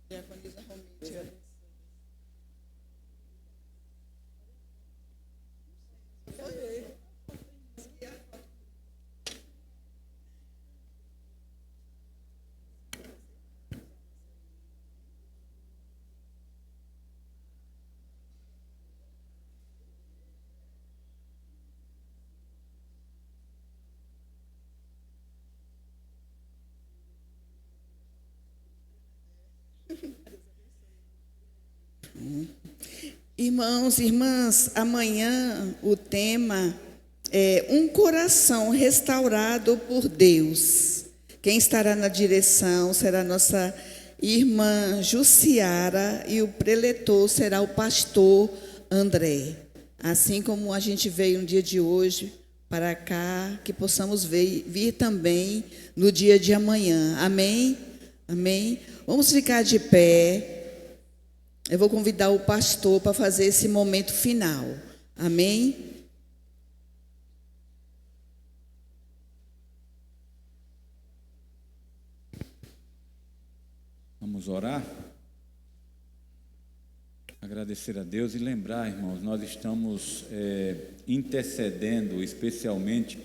diaconisa Romídia. Irmãos e irmãs, amanhã o tema é um coração restaurado por Deus. Quem estará na direção será nossa irmã Jussiara e o preletor será o pastor André. Assim como a gente veio no dia de hoje para cá, que possamos vir também no dia de amanhã. Amém? Amém? Vamos ficar de pé. Eu vou convidar o pastor para fazer esse momento final. Amém? Vamos orar? Agradecer a Deus e lembrar, irmãos, nós estamos intercedendo especialmente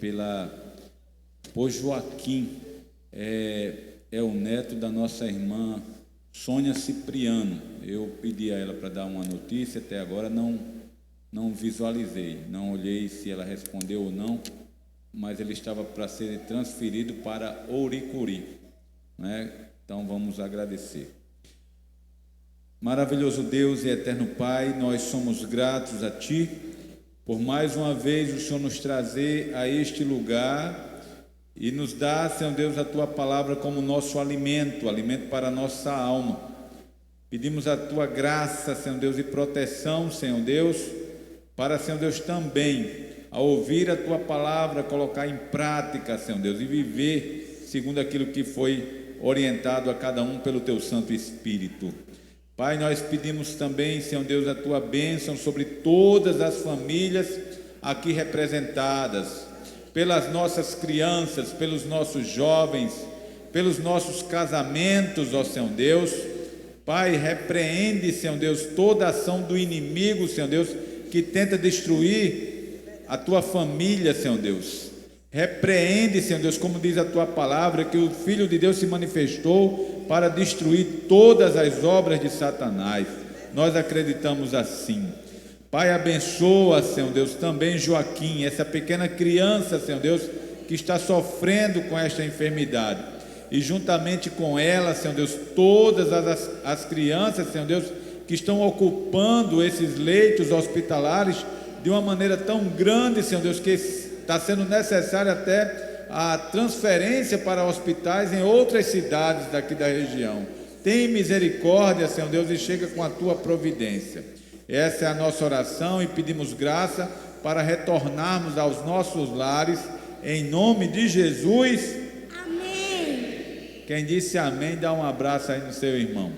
por Joaquim, é o neto da nossa irmã Sônia Cipriano. Eu pedi a ela para dar uma notícia, até agora não visualizei, não olhei se ela respondeu ou não, mas ele estava para ser transferido para Ouricuri, né? Então vamos agradecer. Maravilhoso Deus e eterno Pai, nós somos gratos a Ti por mais uma vez o Senhor nos trazer a este lugar e nos dar, Senhor Deus, a Tua palavra como nosso alimento para a nossa alma. Pedimos a Tua graça, Senhor Deus, e proteção, Senhor Deus, para, Senhor Deus, também, ao ouvir a Tua palavra, colocar em prática, Senhor Deus, e viver segundo aquilo que foi orientado a cada um pelo Teu Santo Espírito. Pai, nós pedimos também, Senhor Deus, a Tua bênção sobre todas as famílias aqui representadas, pelas nossas crianças, pelos nossos jovens, pelos nossos casamentos, ó Senhor Deus. Pai, repreende, Senhor Deus, toda ação do inimigo, Senhor Deus, que tenta destruir a Tua família, Senhor Deus. Repreende, Senhor Deus, como diz a Tua palavra, que o Filho de Deus se manifestou para destruir todas as obras de Satanás. Nós acreditamos assim. Pai, abençoa, Senhor Deus, também Joaquim, essa pequena criança, Senhor Deus, que está sofrendo com esta enfermidade. E juntamente com ela, Senhor Deus, todas as crianças, Senhor Deus, que estão ocupando esses leitos hospitalares de uma maneira tão grande, Senhor Deus, que está sendo necessária até a transferência para hospitais em outras cidades daqui da região. Tem misericórdia, Senhor Deus, e chega com a Tua providência. Essa é a nossa oração e pedimos graça para retornarmos aos nossos lares, em nome de Jesus. Amém. Quem disse amém, dá um abraço aí no seu irmão.